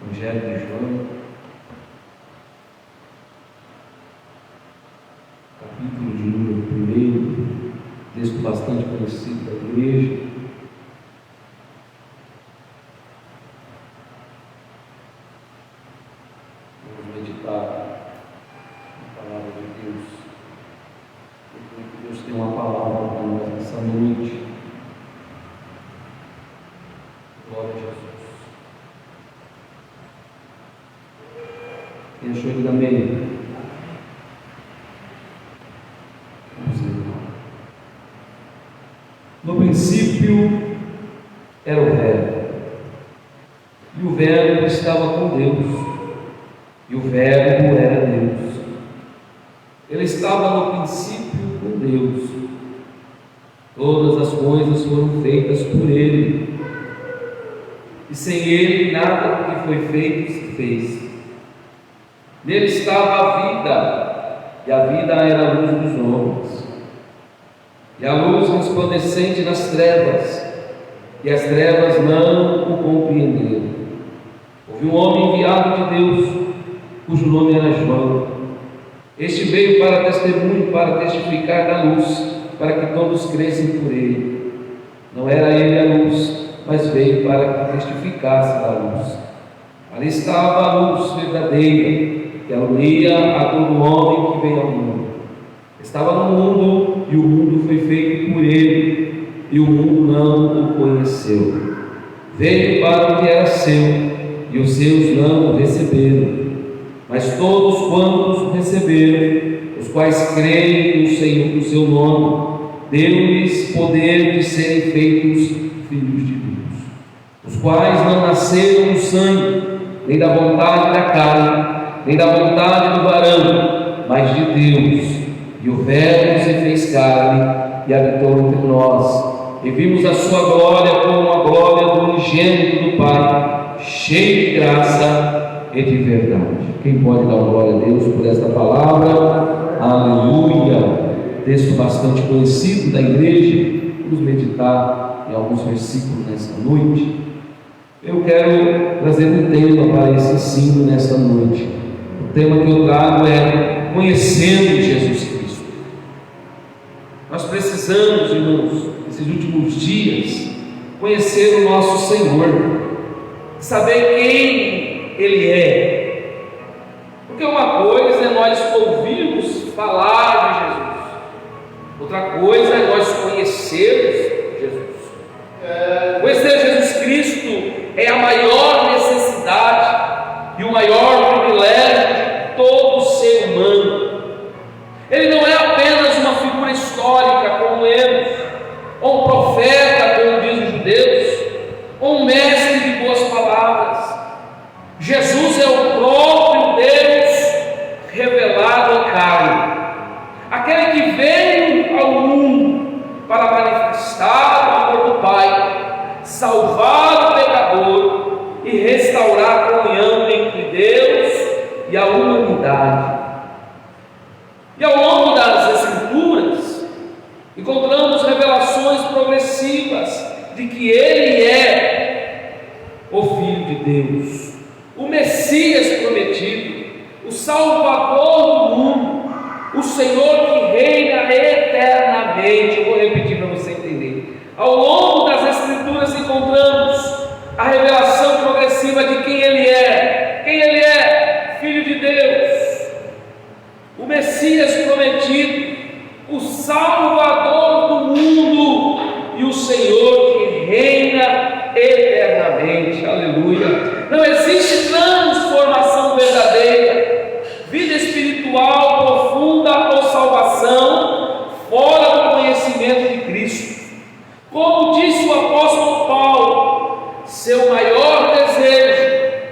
Evangelho de João, capítulo de número 1, texto bastante conhecido da igreja. Vamos meditar na palavra de Deus. Eu creio que Deus tem uma palavra para nós nessa noite. Glória a Jesus. Quem achou ele da meia? Vamos ler. No princípio era o Verbo, e o Verbo estava com Deus, e o Verbo era Deus. Ele estava no princípio com Deus. Todas as coisas foram feitas por Ele, e sem Ele nada do que foi feito se fez. Nele estava a vida, e a vida era a luz dos homens. E a luz resplandecente nas trevas, e as trevas não o compreenderam. Houve um homem enviado de Deus, cujo nome era João. Este veio para testemunho, para testificar da luz, para que todos crescem por ele. Não era ele a luz, mas veio para que testificasse da luz. Ali estava a luz verdadeira, que alumbria a todo homem que veio ao mundo. Estava no mundo, e o mundo foi feito por ele, e o mundo não o conheceu. Veio para o que era seu, e os seus não o receberam. Mas todos quantos o receberam, os quais creem no Senhor, no seu nome, deu-lhes poder de serem feitos filhos de Deus, os quais não nasceram do sangue, nem da vontade da carne, nem da vontade do varão, mas de Deus. E o Verbo se fez carne e habitou entre nós, e vimos a sua glória como a glória do unigênito do Pai, cheio de graça e de verdade. Quem pode dar glória a Deus por esta palavra? Aleluia! Texto bastante conhecido da igreja. Vamos meditar em alguns versículos nesta noite. Eu quero trazer um tema para esse ensino nesta noite. O tema que eu trago é conhecendo Jesus Cristo. Nós precisamos, irmãos, nesses últimos dias, conhecer o nosso Senhor, saber quem Ele é. Porque uma coisa é nós ouvirmos falar de Jesus, outra coisa é nós conhecermos Jesus. Conhecer Jesus Cristo é a maior necessidade e o maior privilégio de todo ser humano. Ele não é apenas uma figura histórica, como lemos, ou um profeta, como dizem os judeus, ou um mestre de boas palavras. Jesus é o próprio Deus revelado em carne, aquele que veio ao mundo para manifestar o amor do Pai, salvar o pecador e restaurar a comunhão entre Deus e a humanidade. E ao longo das Escrituras, encontramos revelações progressivas de que Ele é o Filho de Deus, o Messias prometido, o Salvador do mundo, o Senhor que reina eternamente. Eu vou repetir para você entender. Ao longo das Escrituras encontramos a revelação progressiva de quem Ele é. Quem Ele é? Filho de Deus, o Messias prometido, o Salvador do mundo e o Senhor que reina eternamente. Aleluia! Não existe transformação verdadeira, vida espiritual profunda ou salvação fora do conhecimento de Cristo. Como disse o apóstolo Paulo, seu maior desejo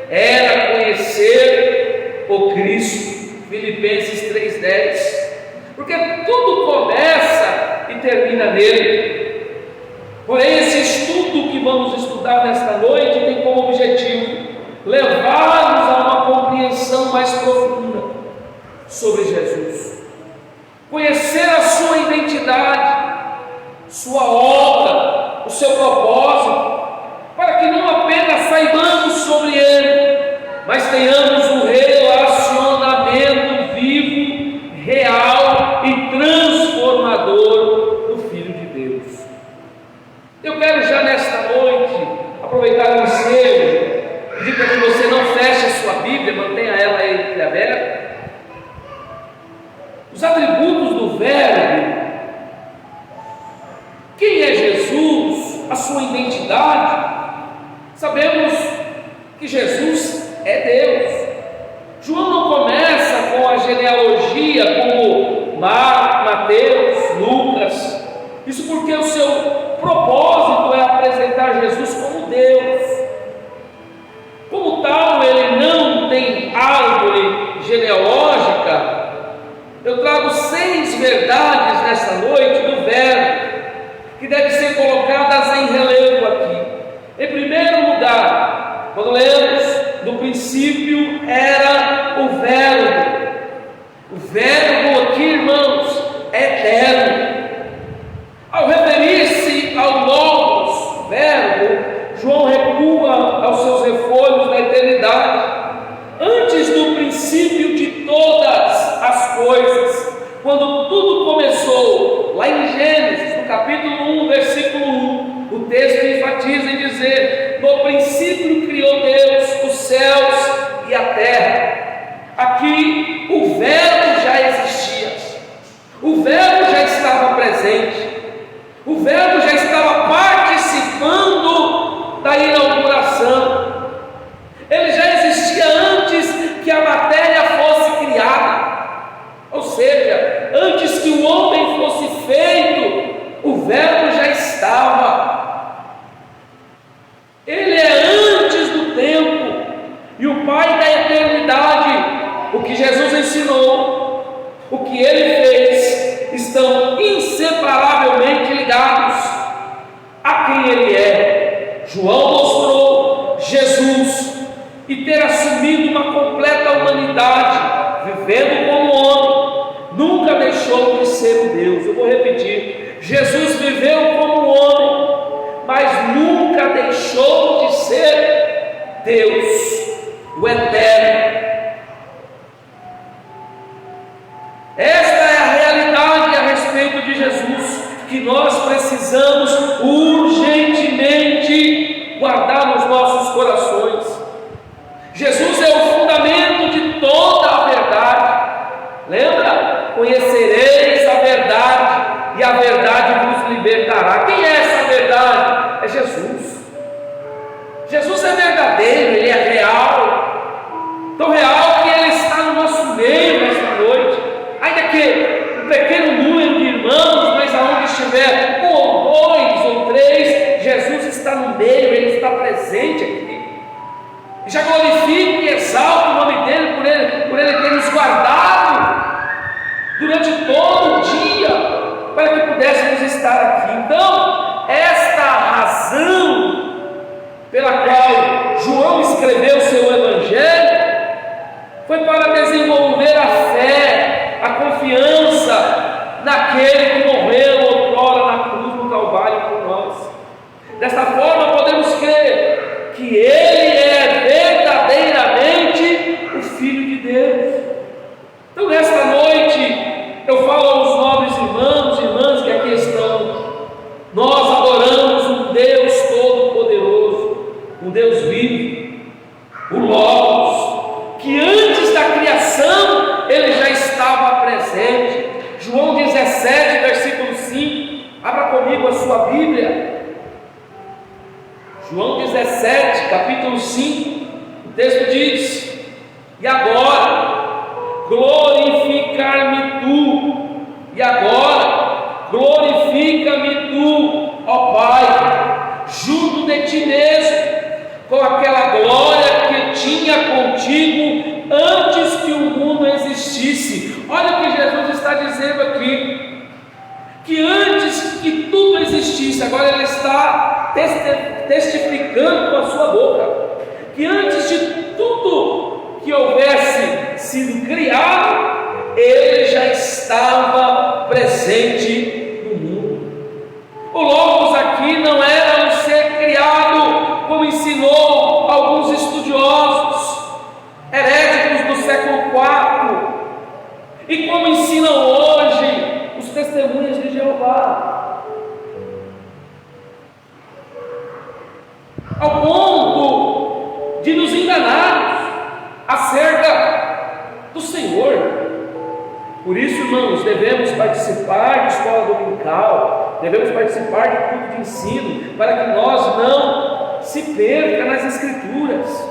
era conhecer o Cristo. Filipenses 3,10. Porque tudo começa e termina nele. Porém, esse estudo que vamos estudar nesta noite tem como objetivo levar-nos a uma compreensão mais profunda sobre Jesus, conhecer a sua identidade, sua obra, o seu propósito, para que não apenas saibamos sobre Ele, mas tenhamos um relacionamento vivo, real e transformador do Filho de Deus. Eu quero já nesta noite aproveitar o ensejo, pedir para que você não feche a sua Bíblia, mantenha ela aí aberta. Os atributos do Verbo, quem é Jesus, a sua identidade. Sabemos que Jesus é Deus. João não começa com a genealogia como Mateus, Lucas, isso porque o seu propósito é apresentar Jesus como Deus. Como tal, ele não tem árvore genealógica. Eu trago 6 verdades nessa noite do Verbo, que devem ser colocadas em relevo aqui. Em primeiro lugar, quando lemos, no princípio era o Verbo. O Verbo aqui, irmãos, é eterno. Ao referir-se ao Logos, Verbo, João recua aos seus refolhos da eternidade. Antes do princípio de todas as coisas, quando tudo começou, lá em Gênesis, no capítulo 1, versículo 1, o texto enfatiza em dizer: no princípio criou Deus os céus e a terra. Aqui o Verbo já existia, o Verbo já estava presente, o Verbo já estava participando da inauguração. Ele já existia antes que a matéria fosse criada, ou seja, antes que o homem fosse feito, o Verbo já estava. Ele é antes do tempo e o Pai da eternidade. O que Jesus ensinou, o que ele fez, estão inseparavelmente ligados a quem ele é. João mostrou Jesus e ter assumido uma completa humanidade, vivendo como homem, nunca deixou de ser um Deus. Eu vou repetir: Jesus viveu como homem, mas nunca deixou de ser Deus, o eterno. Esta é a realidade a respeito de Jesus, que nós precisamos urgentemente guardar nos nossos corações. Jesus é o fundamento de toda a verdade. Lembra? Conhecereis a verdade e a verdade vos libertará. Quem é essa verdade? É Jesus. Jesus é verdadeiro, ele é real. Tão real que ele está no nosso meio nesta noite. Ainda que um pequeno número de irmãos, mas aonde estiver 1 ou 2 ou 3, Jesus está no meio, ele está presente aqui. Já glorifico e exalto o nome dele por ele ter nos guardado durante todo o dia, para que pudéssemos estar aqui. Então, esta razão pela qual João escreveu seu evangelho foi para desenvolver a fé, a confiança naquele que morreu outrora na cruz do Calvário por nós. Desta forma podemos crer que ele é verdadeiramente o Filho de Deus. Então nesta noite eu falo aos nobres irmãos e irmãs que aqui estão: nós adoramos um Deus todo-poderoso, um Deus vivo, o Logos, que antes da criação ele já estava presente. João 17, versículo 5, abra comigo a sua Bíblia. João 17, capítulo 5, o texto diz: e agora glorificar-me tu, e agora glorifica-me tu, ó Pai, junto de ti mesmo, com aquela glória que tinha contigo antes que o mundo existisse. Olha o que Jesus está dizendo aqui, que antes que tudo existisse, agora ele está testificando com a sua boca, que antes de tudo que houvesse sido criado, ele já estava presente no mundo. O Logos aqui não era um ser criado, como ensinou alguns estudiosos, irmãos, devemos participar de escola dominical, devemos participar de culto de ensino, para que nós não se perca nas Escrituras.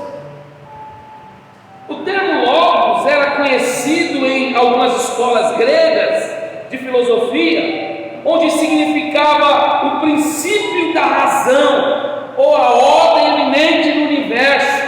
O termo logos era conhecido em algumas escolas gregas de filosofia, onde significava o princípio da razão, ou a ordem eminente do universo,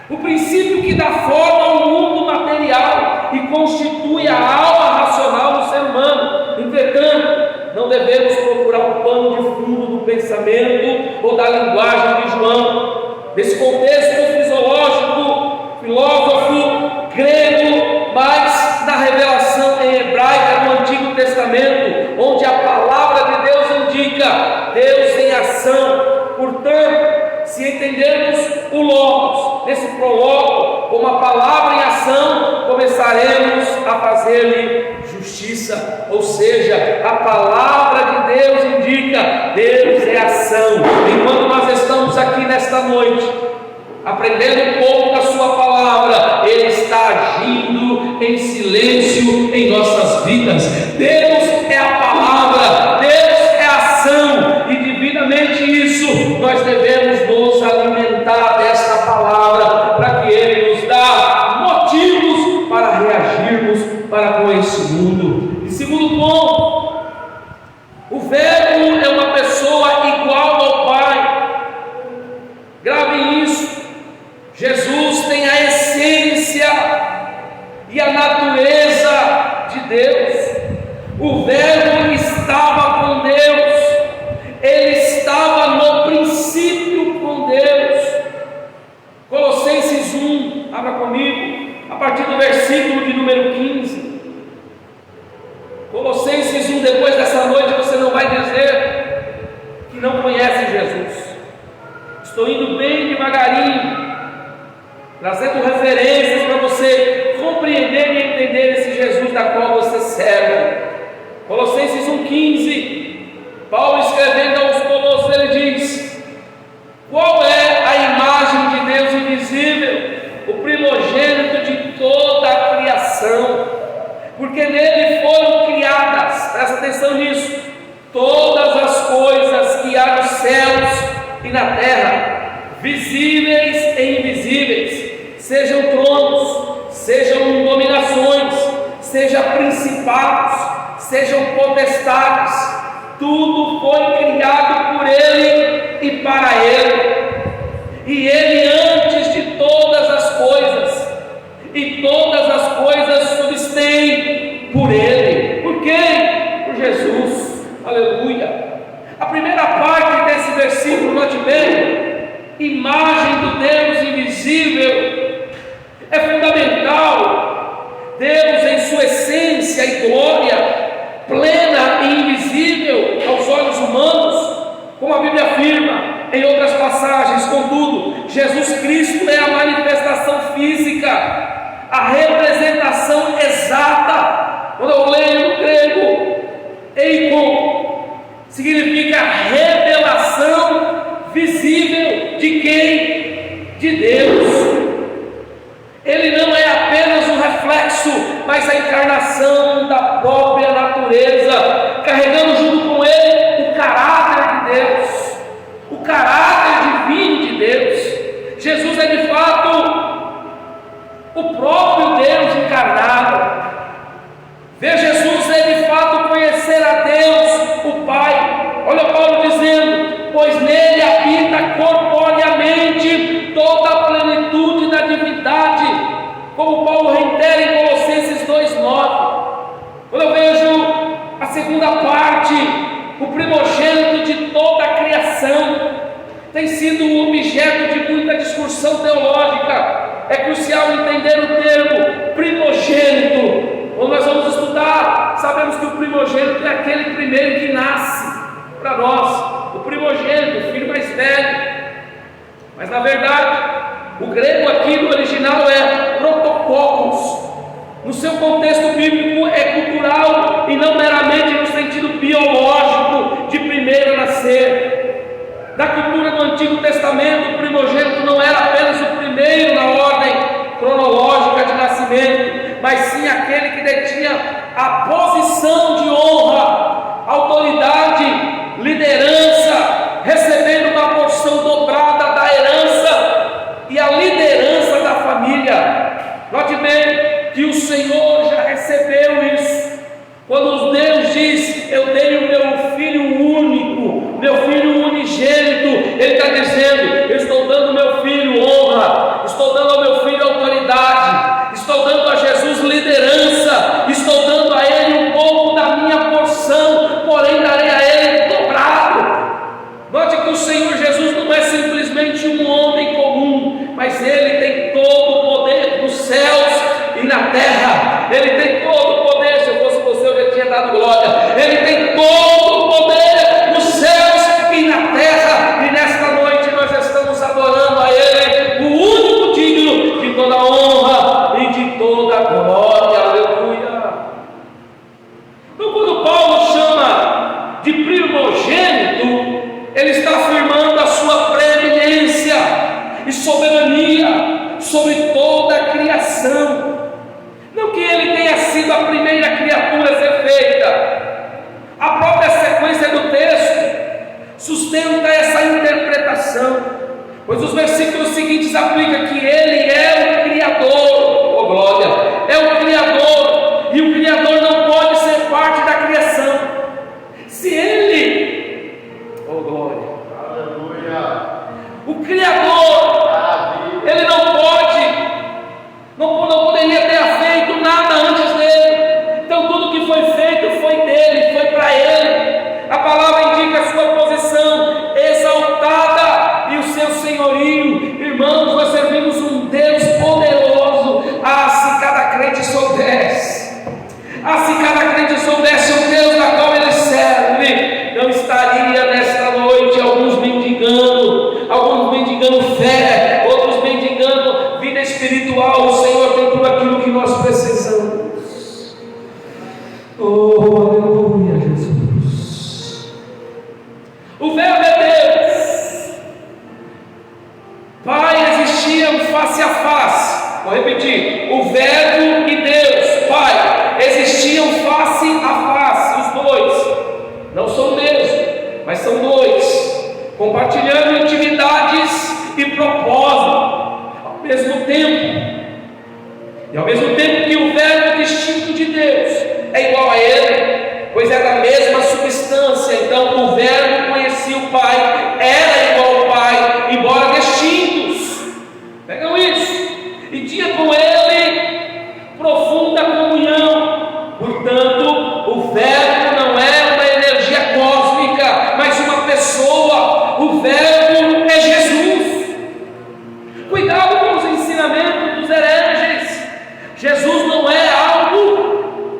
o princípio que dá forma ao mundo material e constitui a alma racional do ser humano. Entretanto, não devemos procurar um pano de fundo do pensamento ou da linguagem de João. Nesse contexto fisiológico, filósofo grego, mas na revelação em hebraica do Antigo Testamento, onde a palavra de Deus indica Deus em ação. Portanto, se entendermos o Logos nesse prologo como a palavra em ação, começaremos a fazer-lhe justiça, ou seja, a palavra de Deus indica Deus é ação. Enquanto nós estamos aqui nesta noite, aprendendo um pouco da sua palavra, Ele está agindo em silêncio em nossas vidas. Deus é a palavra, Deus é a ação, e divinamente isso nós devemos nos alimentar desta palavra, para que Ele nos dá motivos para reagirmos para com esse mundo. E segundo ponto, o Verbo é uma pessoa igual ao Pai. Gravem isso. Jesus tem a essência e a natureza de Deus. O Verbo estava com Deus, Ele estava no princípio com Deus. Colossenses 1, abra comigo, a partir do versículo de número 15. Colossenses 1, depois dessa noite você não vai dizer que não conhece Jesus. Estou indo bem devagarinho, trazendo referências para você compreender e entender esse Jesus da qual você serve. Colossenses 1,15, Paulo escrevendo aos Colossos, ele diz: qual é a imagem de Deus invisível? O primogênito de toda a criação, porque nele foram criadas, presta atenção nisso, todas as coisas que há nos céus e na terra, visíveis e invisíveis, sejam tronos, sejam dominações, sejam principados, sejam potestades, tudo foi criado por Ele e para Ele, e Ele antes de todas as coisas, e todas as coisas subsistem por Ele. Por quem? Por Jesus. Aleluia. A primeira parte desse versículo, note bem, imagem do Deus invisível, é fundamental. Deus em sua essência e glória, plena e invisível aos olhos humanos, como a Bíblia afirma em outras passagens. Contudo, Jesus Cristo é a manifestação física, a representação exata. Quando eu leio no grego, eikon, significa revelação visível de quem? De Deus. Ele não é apenas um reflexo, mas a encarnação da própria natureza, carregando junto com ele o caráter de Deus, o caráter divino de Deus. Jesus é de fato o próprio Deus encarnado. Ver Jesus é de fato conhecer a Deus, o Pai. Olha Paulo dizendo: pois nele habita corporeamente toda a plenitude da divindade, como Paulo reitera em Colossenses 2,9. Quando eu vejo a segunda parte, o primogênito de toda a criação, tem sido objeto de muita discussão teológica. É crucial entender o termo primogênito. Quando nós vamos estudar, sabemos que o primogênito é aquele primeiro que nasce para nós, o primogênito, o filho mais velho. Mas na verdade, o grego aqui no original é protococos. No seu contexto bíblico é cultural e não meramente no sentido biológico de primeiro a nascer. Na cultura do Antigo Testamento, o primogênito não era apenas o primeiro na ordem cronológica de nascimento, mas sim aquele que detinha a posição de honra, autoridade, liderança, recebendo uma porção dobrada da herança e a liderança da família. Note bem que o Senhor já recebeu isso. Quando Deus diz: eu dei o meu filho único, meu filho unigênito, Ele está dizendo: eu estou dando ao meu filho honra, estou dando ao meu filho autoridade, estou dando a Jesus liderança, estou dando a Ele um pouco da minha porção, porém darei a Ele dobrado. Note que o Senhor Jesus não é simplesmente um homem comum, mas Ele tem todo o poder nos céus e na terra. Ele tem todo o poder. Se eu fosse você, eu já tinha dado glória. Ele tem todo o poder nos céus e na terra. E nesta noite nós estamos adorando a Ele, o único digno de toda honra e de toda glória. Aleluia. Então, quando Paulo chama de primogênito, ele está afirmando a sua preeminência e soberania sobre toda a criação. Não que ele tenha sido a primeira criatura a ser feita. A própria sequência do texto sustenta essa interpretação, pois os versículos seguintes aplicam que ele é o Criador. Oh glória! É o Criador, e o Criador não pode ser parte da criação. Se ele, oh glória, aleluia, o Criador, ele não poderia ter feito nada antes dele. Então tudo que foi feito foi dele, foi para ele. A palavra indica a sua posição exaltada e o seu senhorio. Irmãos, nós servimos um Deus poderoso. Se cada crente soubesse, se cada crente soubesse o Deus da qual ele serve, não estaria nesta noite alguns mendigando fé, outros mendigando vida espiritual. O Senhor tem tudo aquilo que nós precisamos. Oh, aleluia, Jesus. O Verbo é Deus. Pai existiam face a face. Vou repetir: o Verbo e Deus, Pai, existiam face a face. Os dois não são o mesmo, mas são dois, compartilhando intimidades e propósito ao mesmo tempo. E ao mesmo tempo que o Verbo distinto de Deus é igual a Ele, pois é da mesma substância. Então o Verbo conhecia o Pai, era igual ao Pai, embora distintos. Pegam isso? E tinha com Ele profunda comunhão. Portanto, o Verbo não é uma energia cósmica, mas uma pessoa. O Verbo é Jesus. Cuidado com os ensinamentos dos hereges. Jesus não é algo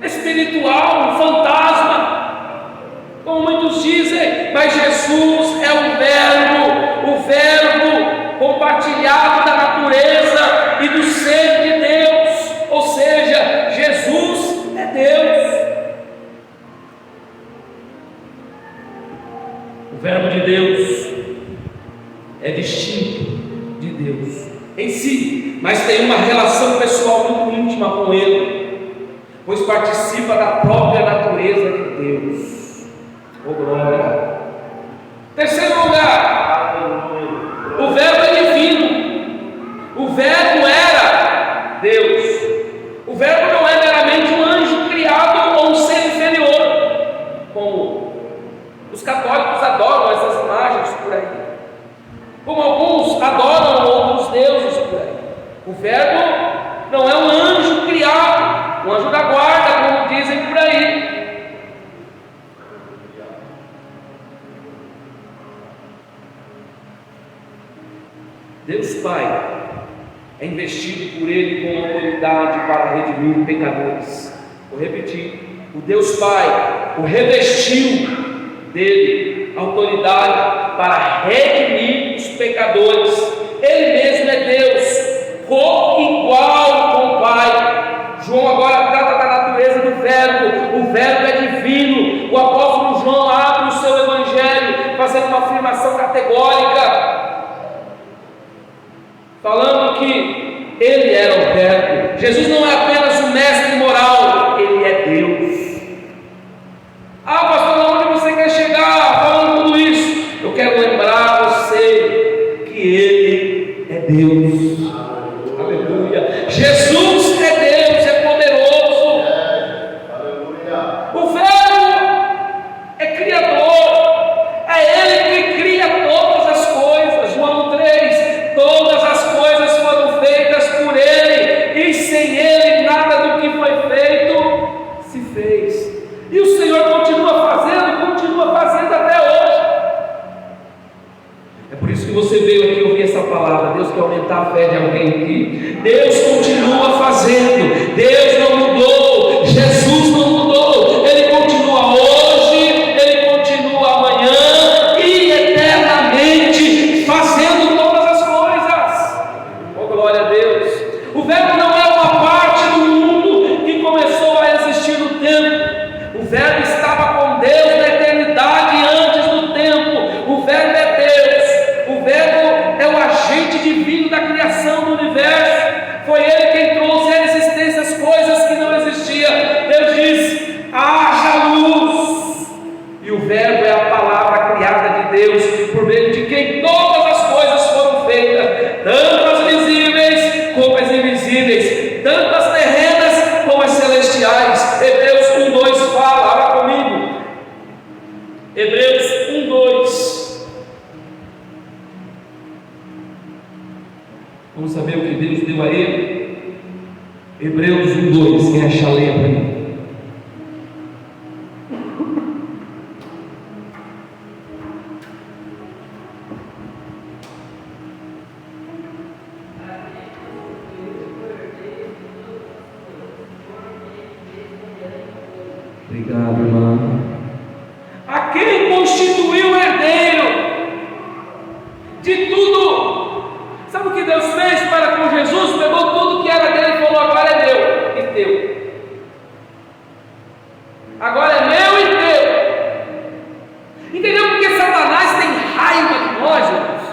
espiritual, um fantasma, como muitos dizem, mas Jesus é o Verbo compartilhado da natureza e do ser de Deus, ou seja, Jesus é Deus. O Verbo de Deus é distinto de Deus em si, mas tem uma relação pessoal muito íntima com Ele, pois participa da própria natureza de Deus. Oh glória! Terceiro lugar, o Verbo é divino. O Verbo era Deus. O Verbo não é meramente um anjo criado ou um ser inferior, como os católicos adoram essas imagens por aí, como alguns adoram outros deuses por aí. O Verbo não é um anjo criado, um anjo da guarda, como dizem por aí. Deus Pai é investido por Ele com autoridade para redimir pecadores. Vou repetir: o Deus Pai o revestiu dele autoridade para redimir os pecadores. Ele mesmo é Deus, co-igual com o Pai. João agora trata da natureza do Verbo. O Verbo é divino. O apóstolo João abre o seu evangelho fazendo uma afirmação categórica, falando que Ele era o Verbo. Jesus não é apenas o mestre moral Deus. Aleluia. Jesus é Deus, é poderoso. O Verbo é Criador, é Ele que cria todas as coisas. João 3, todas as coisas foram feitas por Ele, e sem Ele nada do que foi feito se fez. E o Senhor continua fazendo até hoje. É por isso que você veio aqui ouvir essa palavra. Deus quer aumentar a fé de alguém aqui. Deus continua fazendo. Deus não mudou. Jesus não mudou. Ele continua hoje, Ele continua amanhã e eternamente fazendo todas as coisas. Oh, glória a Deus. O Verbo não é uma parte do mundo que começou a existir no tempo. O Verbo estava com Deus na eternidade antes do tempo. O Verbo é Deus. O Verbo é o agente divino da criação do universo. Foi Ele quem trouxe à existência as coisas que não existiam. Deus disse: haja luz. E o Verbo é a palavra criada de Deus, por meio de quem todas as coisas foram feitas, tanto as visíveis como as invisíveis, tanto as terrenas como as celestiais. Hebreus 1:2 fala, olha comigo. Hebreus 1:2. Vamos saber o que Deus deu a ele? Hebreus 1:2. Quem achar, leia para mim. Obrigado, irmão. A quem constituiu o herdeiro de tudo. Sabe o que Deus fez para com Jesus? Pegou tudo que era dele e falou: agora é meu e teu. Agora é meu e teu. Entendeu porque Satanás tem raiva de nós, irmãos?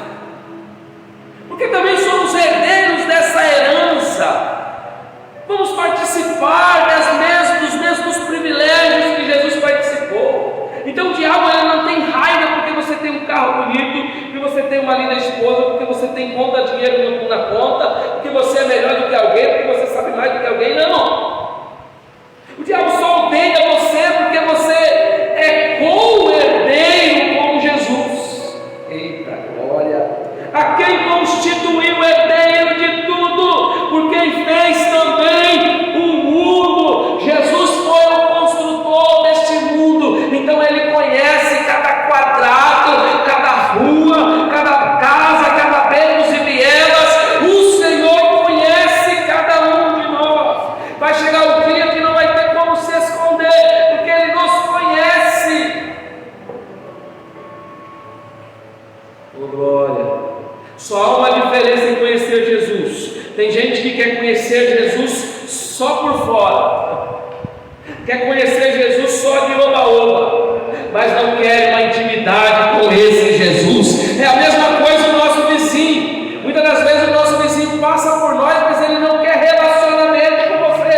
Porque também somos herdeiros dessa herança. Vamos participar dos mesmos privilégios que Jesus participou. Então o diabo ele não tem raiva porque você tem um carro bonito, porque você tem uma linda esposa, porque você tem dinheiro na conta, porque você é melhor do que alguém, porque você sabe mais do que alguém. Não. O diabo só odeia você porque você é co-herdeiro com Jesus. Eita glória! A quem constituiu o herdeiro de tudo, por quem fez também o mundo. Jesus foi o construtor deste mundo, então Ele conhece cada quadrado, cada rua, cada casa, cada becos e vielas. O Senhor conhece cada um de nós. Vai chegar o dia que não vai ter como se esconder, porque Ele nos conhece. Oh glória! Só há uma diferença em conhecer Jesus. Tem gente que quer conhecer Jesus só por fora, quer conhecer Jesus só de oba-oba, mas não quer uma intimidade com esse Jesus. É a mesma coisa o nosso vizinho. Muitas das vezes o nosso vizinho passa por nós, mas ele não quer relacionamento com você.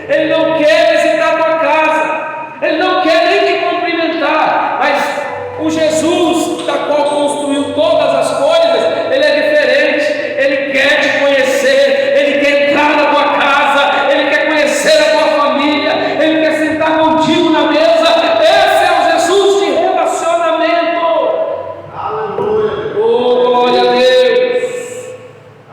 Ele não quer visitar a tua casa. Ele não quer nem te cumprimentar. Mas o Jesus, da qual construiu todas as coisas, Ele é diferente. Ele quer te conhecer. Ele quer entrar na tua casa. Ele quer conhecer a tua família. Ele quer sentar contigo na mesa. Esse é o Jesus de relacionamento. Aleluia. Oh, glória a Deus.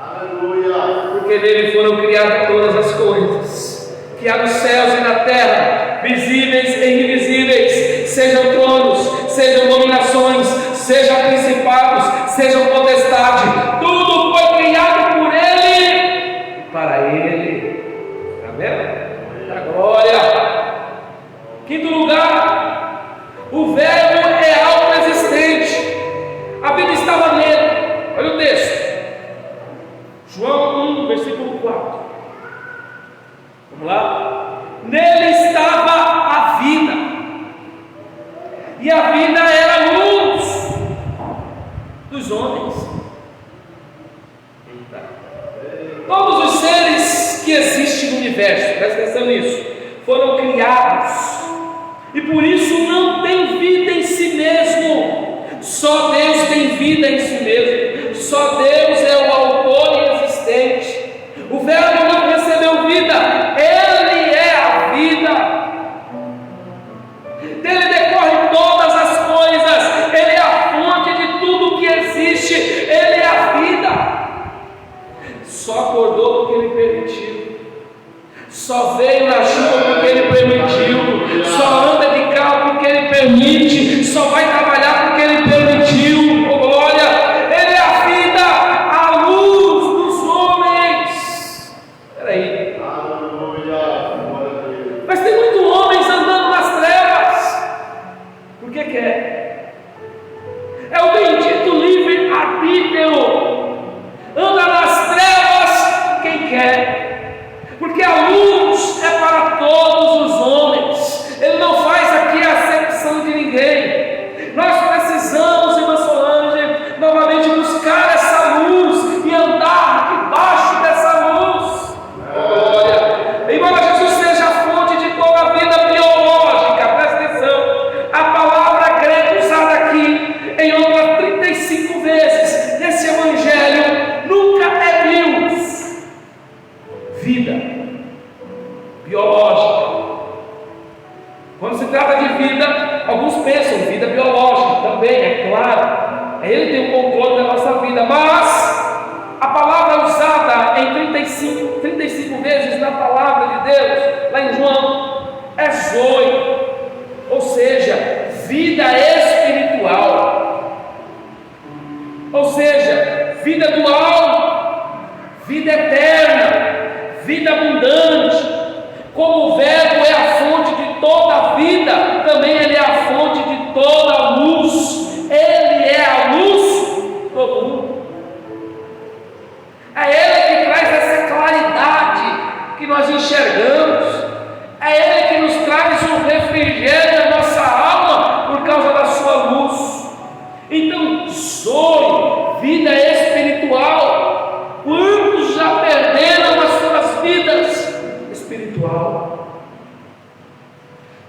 Aleluia. Porque nele foram criadas todas as coisas, que há nos céus e na terra, visíveis e invisíveis, sejam tronos, sejam dominações, sejam principados, sejam potestade. Tudo foi criado por Ele, para Ele. Amém? Da glória. Quinto lugar, o Verbo é autoexistente. A Bíblia estava nele. Olha o texto. João 1, versículo 4. Vamos lá? Nele estava a vida, e a vida era a luz dos homens. Todos os seres que existem no universo, presta atenção nisso, foram criados, e por isso não tem vida em si mesmo. Só Deus tem vida em si mesmo. Só Deus é o Verbo não recebeu vida, Ele é a vida. Dele decorrem todas as coisas, Ele é a fonte de tudo que existe, Ele é a vida. Só acordou porque Ele permitiu, só veio na chuva porque Ele permitiu, só anda de carro porque Ele permite, só vai trabalhar porque Ele permitiu. Oh, glória! Ele é a vida, a luz dos homens. Peraí, mas tem muitos homens andando nas trevas. Por que quer? É o bendito livre-arbítrio. Anda nas trevas quem quer, porque a luz é para todos os homens. Ele não faz aqui acepção de ninguém. Nós precisamos, irmã Solange, novamente buscar essa luz e andar debaixo dessa luz. Glória! Embora Jesus seja a fonte de toda a vida biológica, presta atenção, a palavra grega usada aqui em outras 35 vezes nesse evangelho nunca é bios, vida biológica. Quando se trata de vida, alguns pensam vida biológica também, é claro, Ele tem o controle da nossa vida, mas a palavra usada em 35 vezes na palavra de Deus, lá em João, é zoe, ou seja, vida espiritual, ou seja, vida dual, vida eterna, vida abundante. Como o Verbo é a fonte de toda a vida, também Ele é a fonte de toda a luz. Ele é a luz do mundo. É Ele que traz essa claridade que nós enxergamos. É Ele que nos traz um refrigério na nossa alma por causa da sua luz. Então, zoe, vida espiritual. Quantos já perderam as suas vidas espiritual?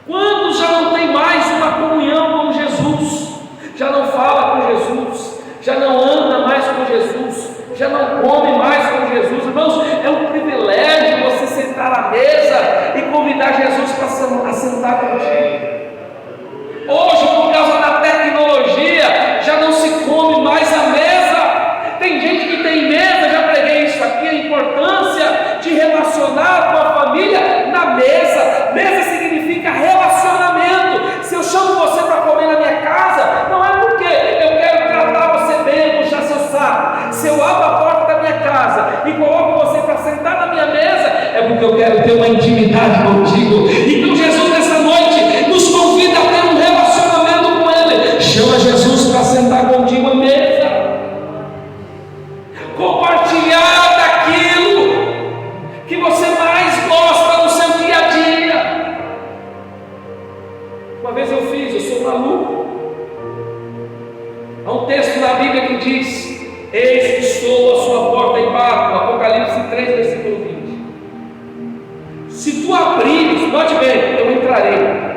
Quantos já não tem mais uma comunhão com Jesus? Já não fala com Jesus, já não anda mais com Jesus, já não come mais com Jesus. Irmãos, é um privilégio você sentar à mesa e convidar Jesus para sentar contigo. Hoje, por causa da tecnologia, já não se come mais à mesa. Tem gente que tem mesa, já preguei isso aqui, a importância de relacionar com a família na mesa. Mesa significa relacionamento. Se eu chamo você para comer na minha casa, não é porque eu quero tratar você bem, puxar seu saco. Se eu abro a porta da minha casa e coloco você para sentar na minha mesa, é porque eu quero ter uma intimidade contigo. Então Jesus nessa noite nos convida a ter um relacionamento com Ele. Chama Jesus para sentar contigo à mesa, compartilhar daquilo que você mais gosta no seu dia a dia. Uma vez eu sou maluco. Há um texto na Bíblia que diz: eis que estou à sua porta e bato. Apocalipse 3, versículo 20. Se tu abrires, note bem, eu entrarei.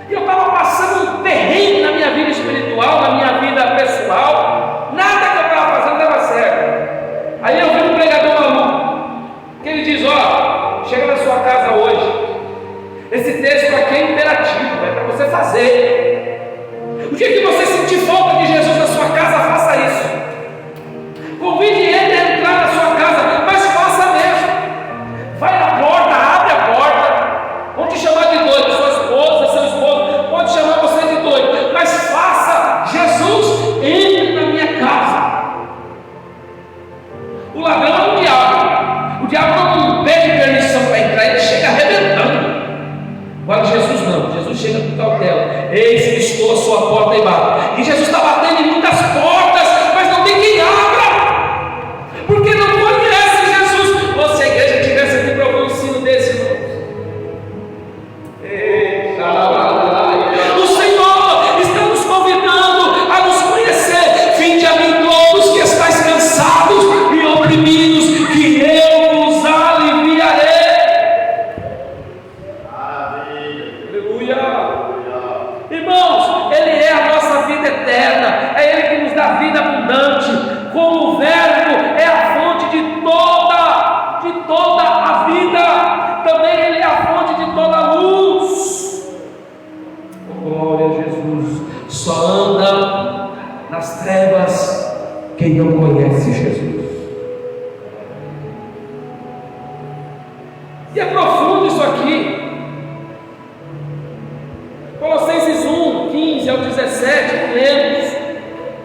E eu estava passando um terreno na minha vida espiritual, na minha vida pessoal. Nada que eu estava fazendo dava certo. Aí eu vi um pregador maluco, que ele diz: ó, chega na sua casa hoje. Esse texto aqui é imperativo, é para você fazer. O dia que você sentir falta de Jesus na sua casa, faça isso. Convide Ele a entrar na sua casa, mas não conhece Jesus. E é profundo isso aqui. Colossenses 1, 15 ao 17, lemos.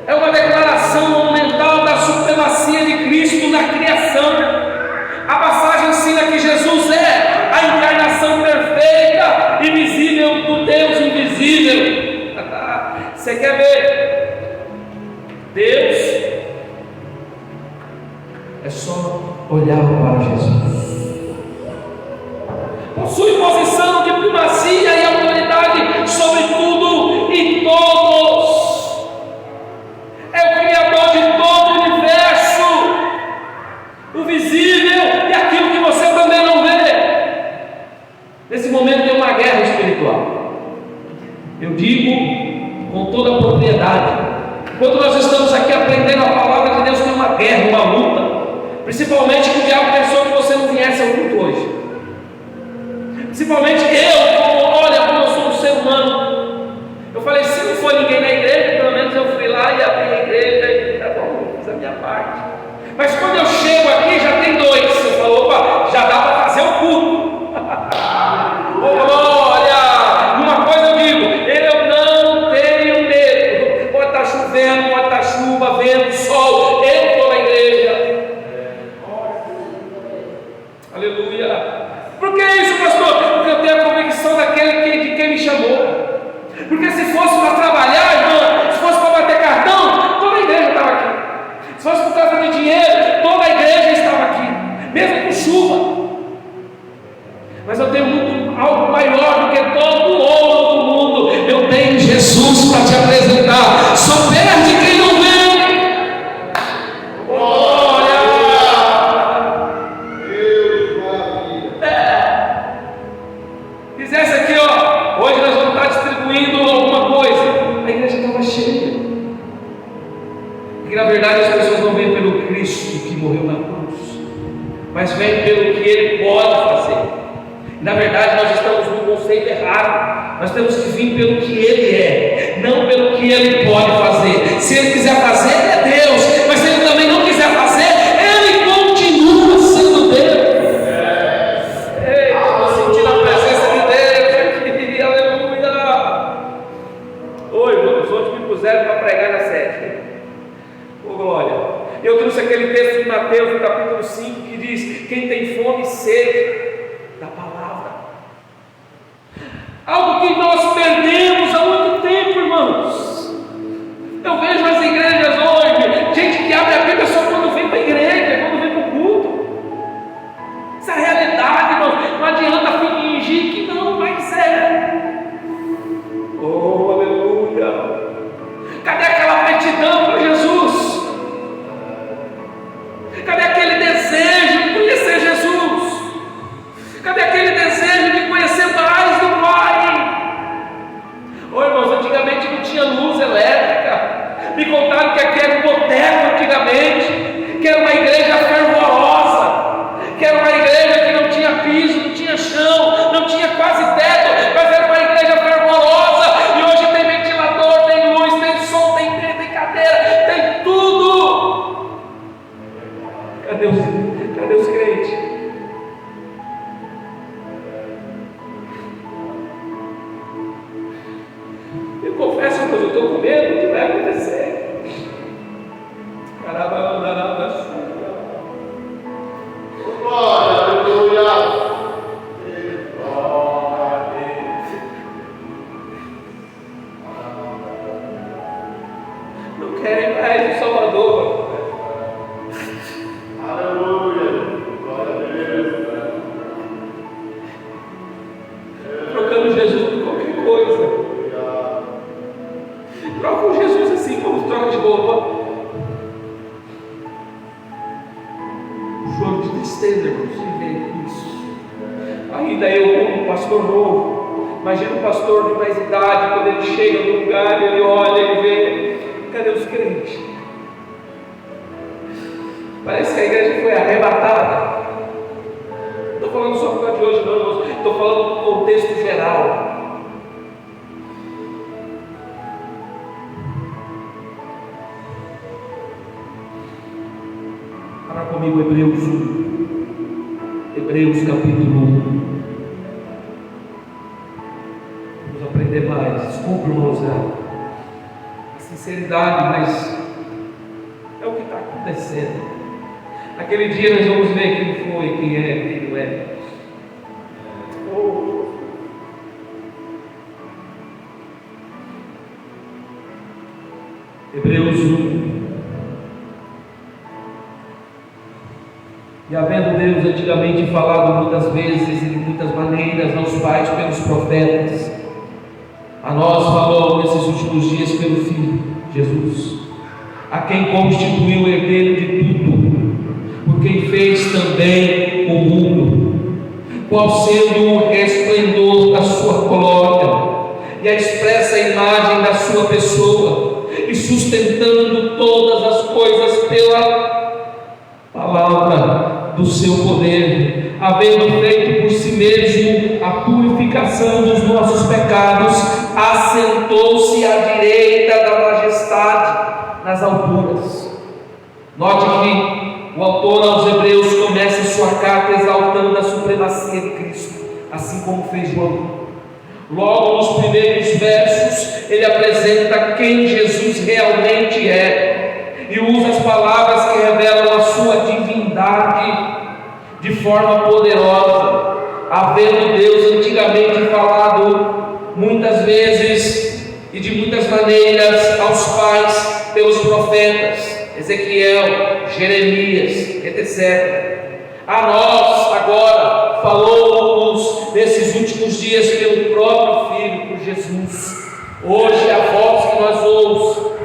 É uma declaração monumental da supremacia de Cristo na criação. A passagem ensina que Jesus é a encarnação perfeita e visível do Deus invisível. Você quer ver Deus? É só olhar para Jesus. Possui posição de primazia e autoridade sobre tudo e todos. É o Criador de todo o universo, o visível e aquilo que você também não vê. Nesse momento tem uma guerra espiritual. Eu digo com toda a propriedade. Quando nós estamos aqui aprendendo a palavra de Deus, tem uma guerra, uma luta. Principalmente que o diabo pensou que você não viesse ao culto hoje. Principalmente como eu sou um ser humano. Eu falei, se não for ninguém na igreja, pelo menos eu fui lá e abri a igreja e tá bom, eu fiz a minha parte. Mas quando eu chego aqui, já tem dois. Eu falo, opa, já dá para fazer o culto. Olha, uma coisa eu digo, eu não tenho medo. Pode estar chovendo, pode estar chuva, vento, sol, eu estou na igreja. Aleluia. Por que isso, pastor? Porque eu tenho a convicção de quem me chamou. Porque se fosse para trabalhar, irmão, se fosse para bater cartão, toda a igreja estava aqui. Se fosse por causa de dinheiro, toda a igreja estava aqui, mesmo com chuva. Mas eu tenho algo maior do que todo o ouro do mundo. Eu tenho Jesus para te apresentar. Só perde quem não vem. Fizesse aqui, ó, hoje nós vamos estar distribuindo alguma coisa. A igreja estava cheia. Porque na verdade as pessoas não vêm pelo Cristo que morreu na cruz, mas vêm pelo que Ele pode fazer. Na verdade nós estamos no conceito errado. Nós temos que vir pelo que Ele é, não pelo que Ele pode fazer. Se Ele quiser fazer, Ele é Deus. Mas se Ele também não quiser fazer, Ele continua sendo Deus. Para pregar na sede. Oh glória. Eu trouxe aquele texto de Mateus, no capítulo 5, que diz: quem tem fome e sede da palavra. Algo que nós perdemos há muito tempo, irmãos. Eu vejo as igrejas hoje, gente que abre a Bíblia só quando vem para a igreja, quando vem para o culto. Essa é a realidade, irmãos. Não adianta fingir que não vai ser. Oh, aleluia. Cadê aquela aptidão por Jesus? Cadê aquele desejo de conhecer Jesus? Cadê aquele desejo de conhecer mais do Pai? Ô irmãos, antigamente não tinha luz elétrica. Me contaram que aqui era um boteco antigamente, que era uma igreja fervorosa, que era uma igreja que não tinha piso, não tinha chão, não tinha quase teto, mas era uma igreja fervorosa. E hoje tem ventilador, tem luz, tem som, tem cadeira, tem tudo. Cadê os crentes? Eu confesso, mas eu estou com medo do que vai acontecer. Caramba, nada assim. Aleluia. Não querem mais o Salvador. Aleluia. Glória a Deus. Trocando Jesus por qualquer coisa. Troca o Jesus assim como troca de roupa. Choro de tristeza, irmãos, de ver isso. Ainda eu, como pastor novo, imagina um pastor de mais idade, quando ele chega no lugar, ele olha, ele vê, cadê os crentes? Parece que a igreja foi arrebatada. Não estou falando só por causa de hoje, não, estou falando do contexto geral. Abra comigo Hebreus 1. Hebreus capítulo 1. Vamos aprender mais. Desculpe, irmãos, a sinceridade, mas é o que está acontecendo. Naquele dia nós vamos ver quem foi, quem é, quem não é. Hebreus 1. E havendo Deus antigamente falado muitas vezes e de muitas maneiras aos pais pelos profetas, a nós falou nesses últimos dias pelo Filho, Jesus, a quem constituiu o herdeiro de tudo, por quem fez também o mundo, qual sendo o resplendor da sua glória e a expressa imagem da sua pessoa, e sustentando todas as coisas pela palavra do seu poder, havendo feito por si mesmo a purificação dos nossos pecados, assentou-se à direita da majestade nas alturas. Note que o autor aos Hebreus começa sua carta exaltando a supremacia de Cristo, assim como fez João. Logo nos primeiros versos ele apresenta quem Jesus realmente é e usa as palavras que revelam a sua divindade de forma poderosa, havendo Deus antigamente falado muitas vezes e de muitas maneiras aos pais pelos profetas Ezequiel, Jeremias, etc. A nós agora falou-nos nesses últimos dias pelo próprio Filho, por Jesus. Hoje a voz que nós ouvimos,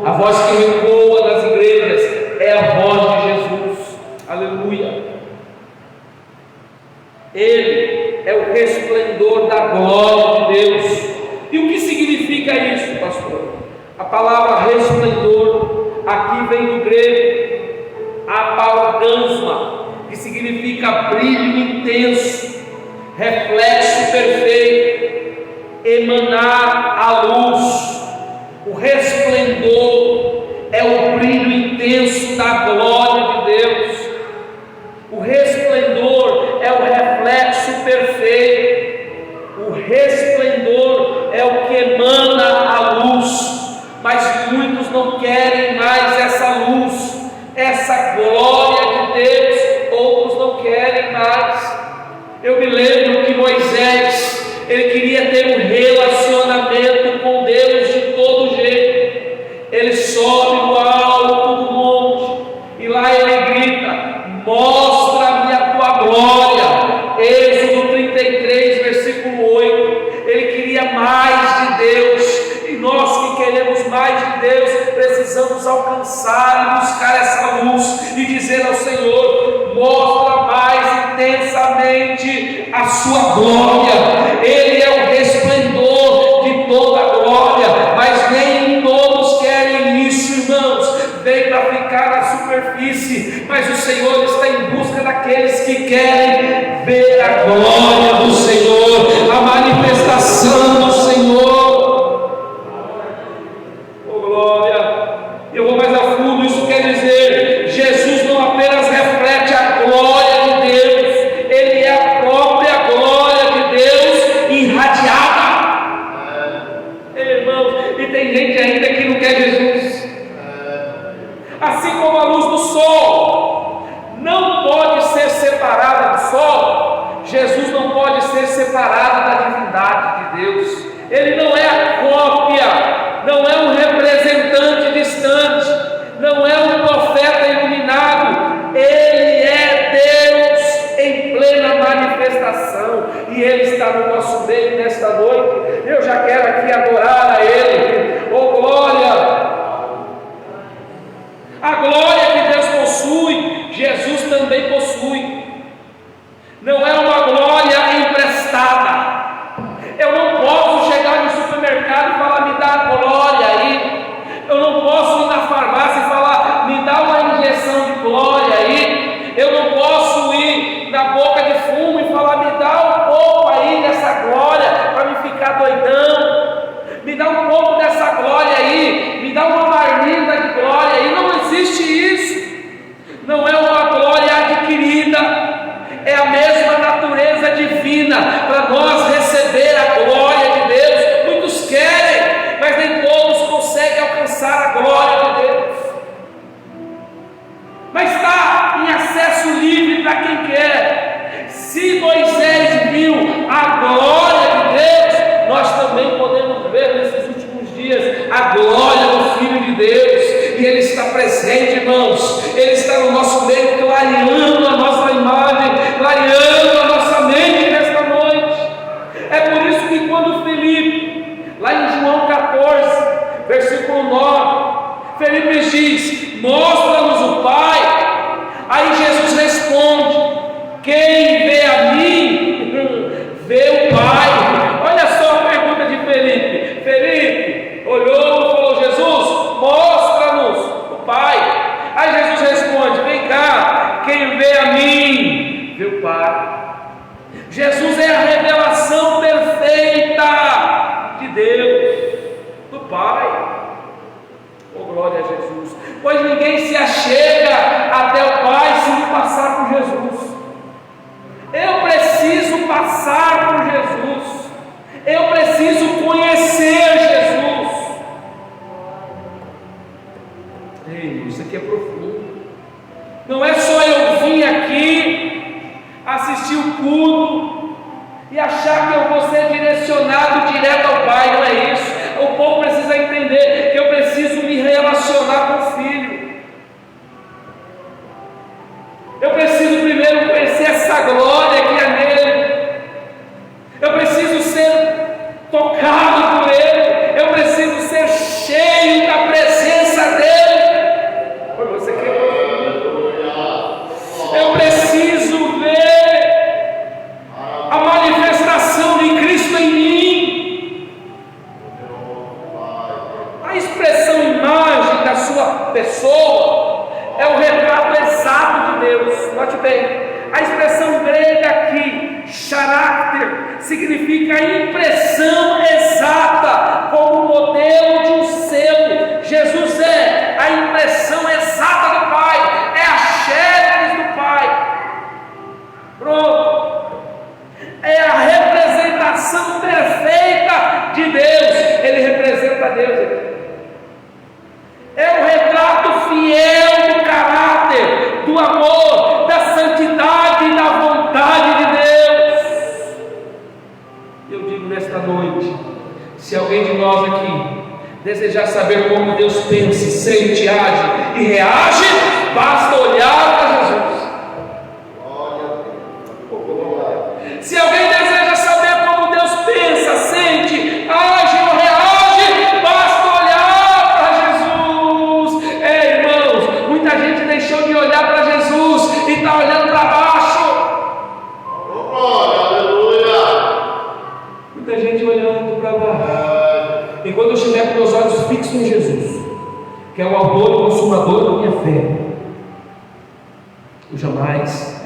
a voz que ecoa nas igrejas, é a voz de Jesus. Aleluia. Ele é o resplendor da glória de Deus. E o que significa isso, pastor? A palavra resplendor aqui vem do grego apaugasma, que significa brilho intenso, reflexo perfeito, emanar a luz. O resplendor é o brilho intenso da glória de Deus. O resplendor é o reflexo perfeito. O resplendor é o que emana a luz. Mas muitos não querem mais essa luz, essa glória de Deus. Outros não querem mais. Eu me lembro que Moisés, ele queria ter um relacionamento com Deus de todo jeito. Ele sobe no alto do monte e lá ele grita: mostra-me a tua glória. Êxodo 33, versículo 8. Ele queria mais de Deus, e nós que queremos mais de Deus precisamos alcançar e buscar essa luz e dizer ao Senhor: mostra mais intensamente a sua glória. Ele é o resplendor de toda a glória, mas nem todos querem isso, irmãos. Vem para ficar na superfície, mas o Senhor está em busca daqueles que querem ver a glória do Senhor, a manifestação do Senhor. Oh glória! Eu vou mais a fundo. Isso quer dizer, Jesus não apenas reflete a glória de Deus, Ele é a própria glória de Deus irradiada. Irmãos, e tem gente ainda que não quer Jesus. Assim como a luz do sol não pode ser separada do sol, Jesus não pode ser separado da divindade de Deus. Ele não é a cópia, não é um representante distante, não é um profeta iluminado. Ele é Deus em plena manifestação, e Ele está no nosso meio nesta noite. Eu já quero aqui adorar a Ele. Oh glória! A glória que Deus possui, Jesus também possui. Não é uma glória emprestada. Eu não posso chegar no supermercado e falar: me dá a glória aí. Eu não posso ir na farmácia e falar: me dá uma injeção de glória aí. Eu não posso ir na boca de fumo e falar: me dá um pouco aí dessa glória para me ficar doidão. Me dá um pouco dessa glória aí, me dá uma marmita de glória aí. Não existe isso. para quem quer. Se Moisés viu a glória de Deus, nós também podemos ver nesses últimos dias a glória do Filho de Deus. E Ele está presente, irmãos. Ele está no nosso meio, clareando a nossa imagem, clareando a nossa mente nesta noite. É por isso que quando Felipe, lá em João 14, versículo 9, Felipe diz: mostra-nos o Pai. Aí Jesus responde: quem vê a mim, vê o Pai. Olha só a pergunta de Felipe. Felipe olhou e falou: Jesus, mostra-nos o Pai. Aí Jesus responde: vem cá, quem vê a mim, vê o Pai. Jesus é a revelação perfeita de Deus, do Pai. Oh, glória a Jesus. Pois ninguém se achega até o Pai se não passar por Jesus. Eu preciso passar por Jesus. Eu preciso conhecer Jesus. Ei, isso aqui é profundo. Não é só eu vir aqui, assistir o culto e achar que eu vou ser direcionado direto ao Pai. Não é isso. O povo precisa entender que eu preciso me relacionar com o Filho. Eu preciso primeiro conhecer essa glória que há nele. Eu preciso ser tocado por Ele. Eu preciso ser cheio da presença dEle. Por você que eu preciso ver a manifestação de Cristo em mim. A expressão imagem da sua pessoa é o retrato exato de Deus. Note bem, a expressão grega aqui, character, significa a impressão exata, como modelo de um selo. Jesus é a impressão exata do Pai, é a xeres do Pai. Pronto. É a representação perfeita de Deus. Ele representa Deus aqui. É o retrato fiel do caráter, do amor, da santidade e da vontade de Deus. Eu digo nesta noite, se alguém de nós aqui desejar saber como Deus pensa, sente, age e reage, basta olhar para Jesus. Se alguém deseja saber como Deus pensa, sente, age ou reage, basta olhar para Jesus. Irmãos, muita gente deixou de olhar para Jesus e está olhando para baixo. Muita gente olhando para baixo. E quando eu estiver com meus olhos fixos em Jesus, que é o autor e consumador da minha fé, eu jamais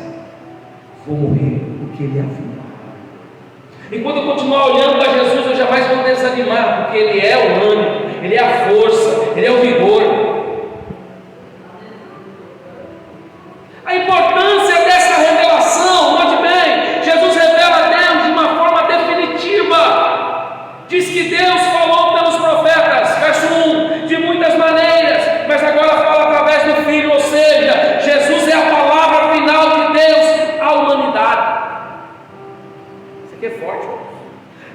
vou morrer, porque Ele é a vida. E quando eu continuar olhando para Jesus, eu jamais vou desanimar, porque Ele é o ânimo, Ele é a força, Ele é o vigor. A importância dessa revelação, note bem, Jesus revela a Deus de uma forma definitiva. Diz que Deus falou pelos profetas, verso 1, de muitas maneiras, mas agora fala através do Filho, ou seja, Jesus é a palavra final de Deus à humanidade. Isso aqui é forte.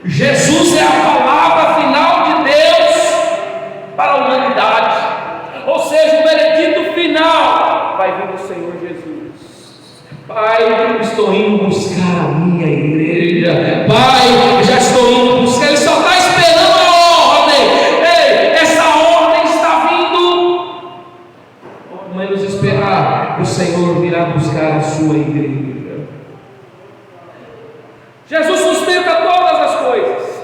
Jesus é a palavra final de Deus para a humanidade, ou seja, o veredito final vai vir do Senhor Jesus. Pai, estou indo buscar a minha igreja. Pai, já estou indo buscar. Ele só está esperando a ordem. Ei, essa ordem está vindo. Ao menos esperar, o Senhor virá buscar a sua igreja. Jesus sustenta todas as coisas.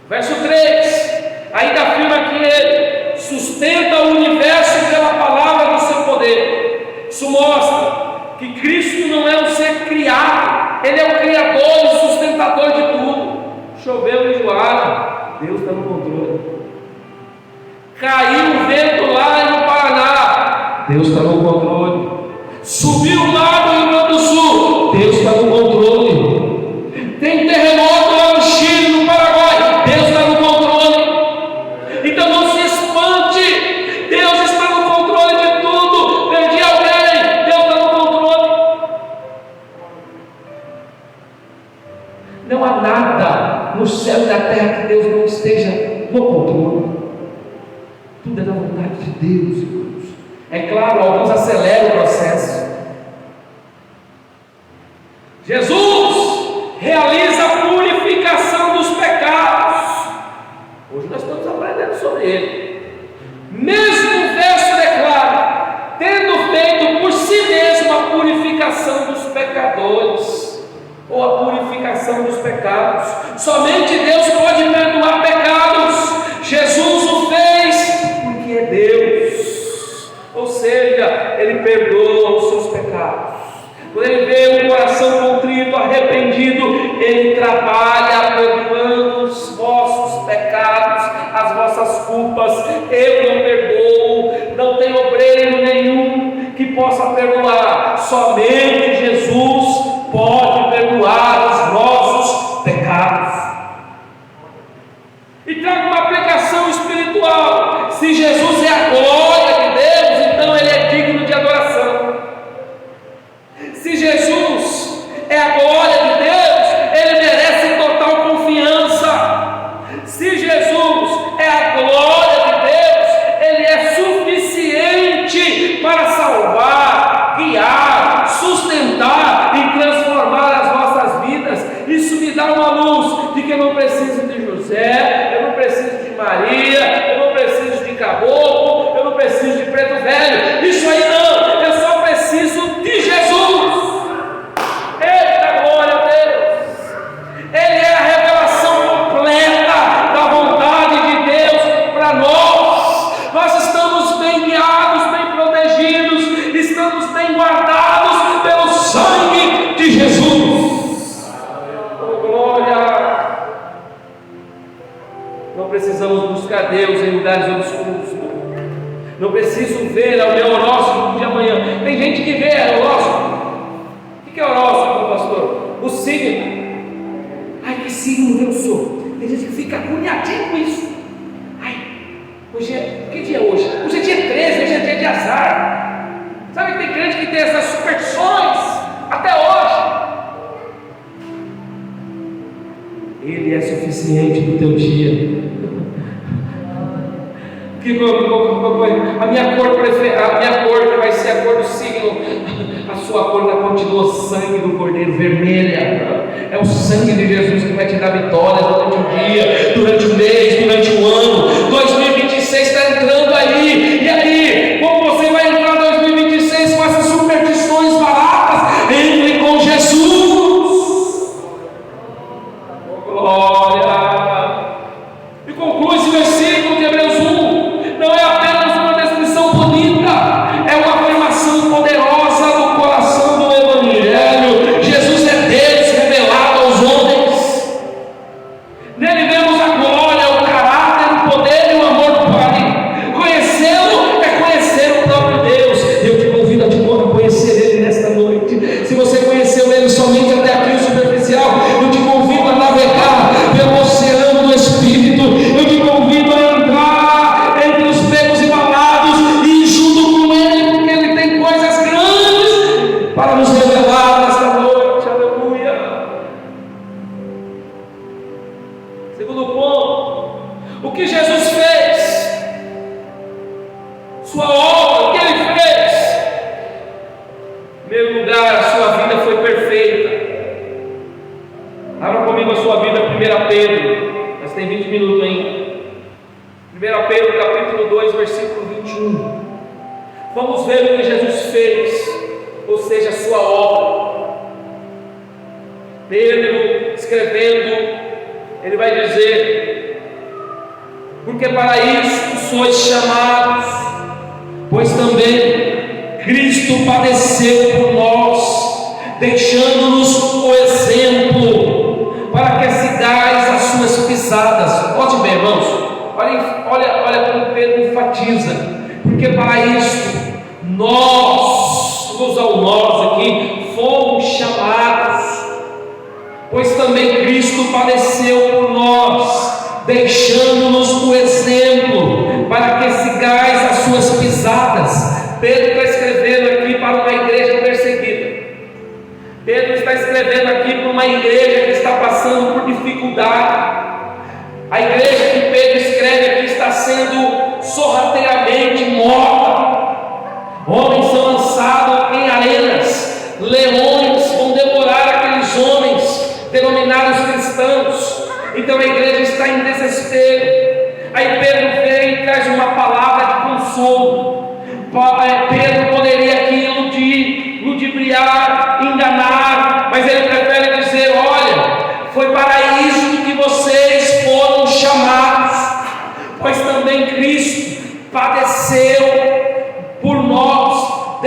Verso 3, ainda afirma que Ele sustenta o universo pela palavra do seu poder. Isso mostra que Cristo não é um ser criado, Ele é o Criador e sustentador de tudo. Choveu em Joara, Deus está no controle. Caiu o vento lá no Paraná, Deus está no controle. Subiu lá no Rio Grande do Sul, Deus está no controle. Tem terremoto lá no Chile, no Paraguai, Deus está no controle. Então não se espante, Deus está no controle de tudo. Perdi alguém, Deus está no controle. no controle. Tudo é da vontade de Deus, irmãos. É claro, alguns aceleram o processo. Jesus realiza a purificação dos pecados. Hoje nós estamos aprendendo sobre ele. Mesmo o verso declara, tendo feito por si mesmo a purificação dos pecadores, ou a purificação dos pecados. Somente Deus pode perdoar pecados. Jesus o fez porque é Deus, ou seja, Ele perdoa os seus pecados. Quando Ele vê um coração contrito, arrependido, Ele trabalha perdoando os vossos pecados, as vossas culpas. Eu não perdoo, não tem obreiro nenhum que possa perdoar. Somente Jesus pode perdoar os nossos pecados. E traga uma aplicação espiritual. Se Jesus é a glória de Deus, então Ele é digno de adoração. Se Jesus é a glória de Deus, Ele merece total confiança. Se Jesus é a glória de Deus, Ele é suficiente para salvar, guiar, sustentar e transformar as nossas vidas. Isso me dá uma luz de que eu não preciso de José, eu não preciso de Maria, eu não preciso de caboclo, eu não preciso de preto velho. Isso aí não, eu só preciso de Jesus. Eita glória a Deus! Ele é a revelação completa da vontade de Deus para nós. Nós estamos bem guiados, bem protegidos, estamos bem guardados pelo sangue de Jesus. Oh, glória! Não precisamos buscar Deus em lugares obscuros. Não preciso ver o meu horóscopo de amanhã. Tem gente que vê horóscopo. O que é horóscopo, pastor? O signo. Ai, que signo eu sou. Tem gente que fica agoniadinho com isso. Ai, hoje é. Que dia é hoje? Hoje é dia 13, hoje é dia de azar. Sabe que tem crente que tem essas superstições até hoje. Ele é suficiente no teu dia. A minha cor que vai ser a cor do signo, a sua cor vai continuar sangue do Cordeiro, vermelha. É o sangue de Jesus que vai te dar vitória durante o dia, durante o mês, durante o ano. 2026 está entrando aí. E aí, como você vai entrar em 2026 com essas superstições baratas? Entre com Jesus. Glória. E conclui esse versículo de Hebreus 1. Não é apenas uma descrição bonita, é uma afirmação poderosa do coração do Evangelho. Jesus é Deus revelado aos homens. Nele vemos a glória, o caráter, o poder e o amor do Pai. Conhecê-lo é conhecer o próprio Deus. Eu te convido a conhecer Ele nesta noite. Se você conheceu Ele somente até aqui, o superficial, eu te convido a navegar pelo oceano do Espírito. Eu te convido a entrar entre os becos e valados e ir junto com Ele, porque Ele tem coisas grandes para nos revelar nesta noite. Aleluia. Segundo ponto, o que Jesus fez, sua obra, o que Ele fez. Em primeiro lugar, a sua vida foi perfeita. Abra comigo a sua vida, 1 Pedro, mas tem 20 minutos ainda. 1 Pedro capítulo 2, versículo 21. Vamos ver o que Jesus fez, ou seja, a sua obra. Pedro escrevendo, ele vai dizer: porque para isso sois chamados, pois também Cristo padeceu por nós, deixando-nos o exemplo, para que sigais as suas pisadas. Note bem, irmãos, olha como Pedro enfatiza: porque para isso nós, vou usar o nós aqui, fomos chamados, pois também Cristo padeceu por nós, deixando-nos o exemplo, para que sigais as suas pisadas. Pedro está escrevendo aqui para uma igreja perseguida. Pedro está escrevendo aqui para uma igreja que está passando por dificuldade. A igreja que Pedro escreve leões vão devorar aqueles homens denominados cristãos. Então a igreja está em desespero. Aí Pedro vem e traz uma palavra de consolo. Pedro poderia aqui iludir, ludibriar, enganar, mas ele prefere dizer: olha, foi para isso que vocês foram chamados, pois também Cristo padeceu por nós,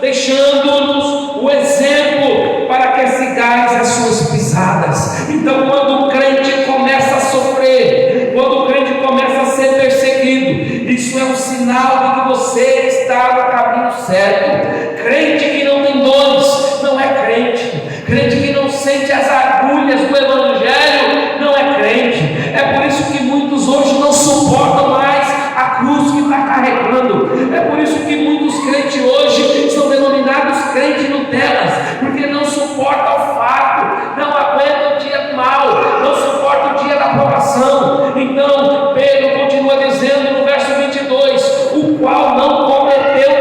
deixando-nos o exemplo para que sigais as suas pisadas. Então, quando o crente começa a sofrer, quando o crente começa a ser perseguido, isso é um sinal de que você está no caminho certo. Crente que não tem dons não é crente. Crente que não sente as agulhas do evangelho não é crente. É por isso que muitos hoje não suportam mais a cruz que está carregando. É por isso que muitos crentes hoje são denominados crentes Nutelas, porque não suportam o fato, não aguentam o dia mal, não suportam o dia da provação. Então Pedro continua dizendo no verso 22: o qual não cometeu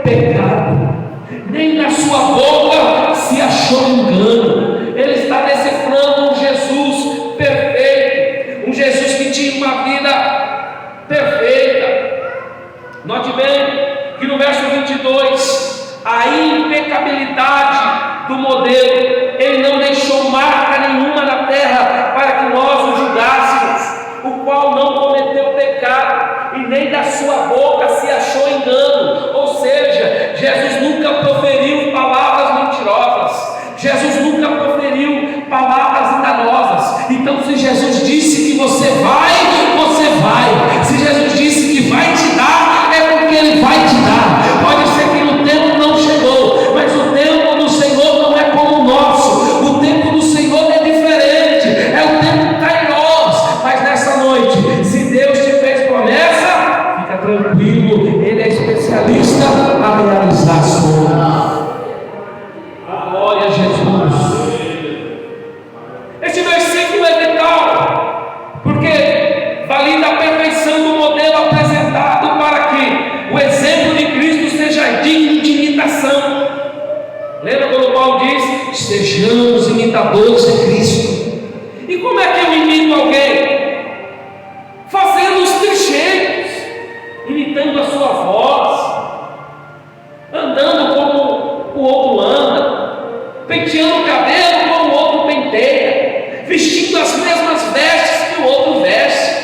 pecado, nem na sua boca se achou engano. Ele está decifrando um Jesus perfeito, um Jesus que tinha uma vida perfeita. Note bem que no verso 22, a impecabilidade do modelo, ele não deixou marca nenhuma na terra para que nós o julgássemos, o qual não cometeu pecado, e nem da sua boca se achou engano. Ou seja, Jesus nunca proferiu palavras mentirosas, Jesus nunca proferiu palavras enganosas. Então, se Jesus disse que você vai, você vai. Se Jesus disse que vai te dar, é porque Ele vai te dar. Pode ser que o tempo não chegou, mas o tempo do Senhor não é como o nosso. O tempo do Senhor é diferente, é o tempo kairos. Mas nessa noite, se Deus te fez promessa, fica tranquilo, Ele é especialista a realizar a sua. Glória a Jesus. Este versículo é vital, porque valida a perfeição do modelo apresentado para que o exemplo de Cristo seja digno de imitação. Lembra quando Paulo diz: sejamos imitadores de Cristo? E como é que eu imito alguém? Fazendo os trecheiros, imitando a sua voz, andando como o outro anda, penteando o cabelo como o outro penteia, vestindo as mesmas vestes que o outro veste.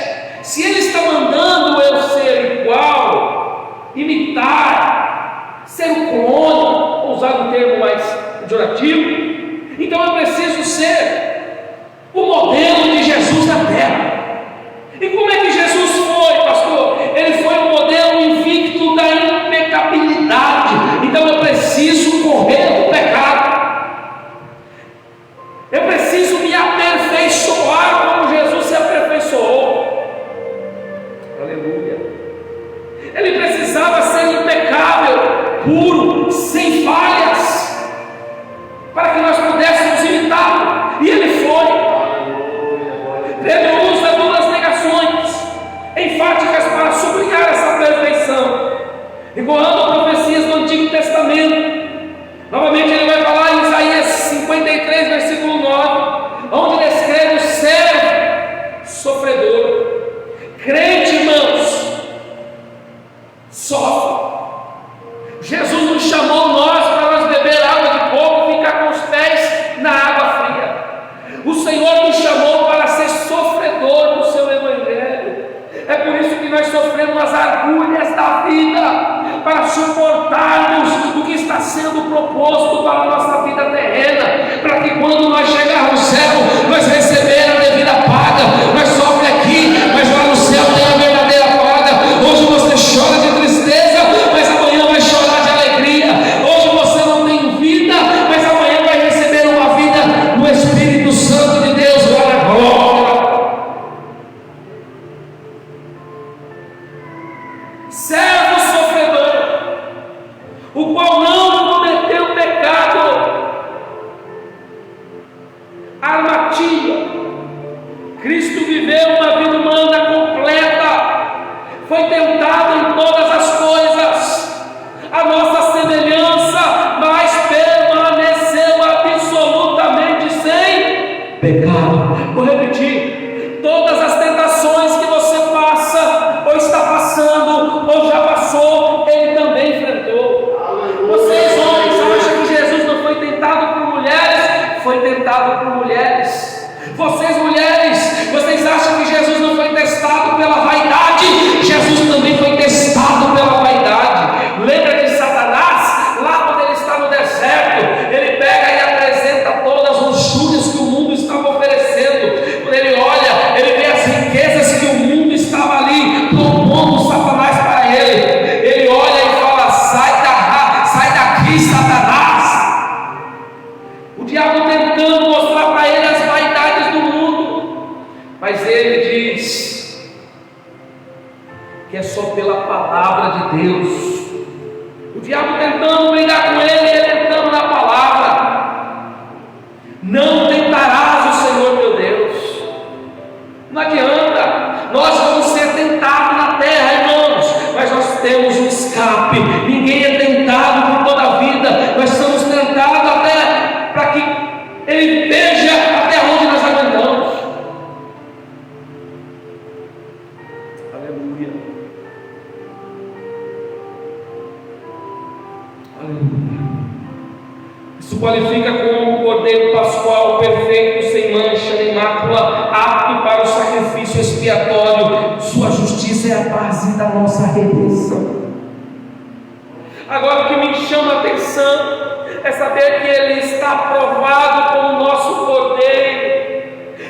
Se ele está mandando eu ser igual, imitar, ser um clone, vou usar um termo mais pejorativo, então eu preciso ser o modelo de Jesus na terra. E como é que Jesus foi, pastor? Ele foi o modelo invicto da impecabilidade. Então eu preciso correr do pecado, eu preciso me aperfeiçoar como Jesus se aperfeiçoou. Aleluia. Ele precisava ser impecável, puro, sem falhas, para que nós pudéssemos imitá-lo. E ele foi. Pedro usa duas negações enfáticas para sublinhar essa perfeição, igualando profecias do Antigo Testamento. Novamente ele vai falar em Isaías 53, versículo 9, onde descreve o servo sofredor. Crente, irmãos, sofre. Jesus nos chamou nós para nós beber água de coco e ficar com os pés na água fria. O Senhor nos chamou para ser sofredor do seu evangelho. É por isso que nós sofremos as agulhas da vida, para suportarmos o que está sendo proposto para a nossa vida terrena, para que quando nós chegarmos no céu, nós recebermos a devida paga. Nós sofremos aqui, mas lá no céu tem a verdadeira paga. Hoje você chora de tristeza, mas amanhã vai chorar de alegria. Hoje você não tem vida, mas amanhã vai receber uma vida no Espírito Santo de Deus. Glória. Servo sofredor, o qual não cometeu pecado, arma palavra de Deus. O diabo tentando brigar com ele, ele tentando na palavra. Não tentarás o Senhor teu Deus. Não adianta, nós vamos ser tentados na terra, irmãos, mas nós temos um escape. Ninguém é tentado por toda a vida, nós somos tentados até para que Ele veja até onde nós aguentamos. Aleluia. Aleluia. Isso qualifica como um cordeiro pascual perfeito, sem mancha nem mácula, apto para o sacrifício expiatório. Sua justiça é a base da nossa redenção. Agora, o que me chama a atenção é saber que Ele está aprovado como nosso cordeiro,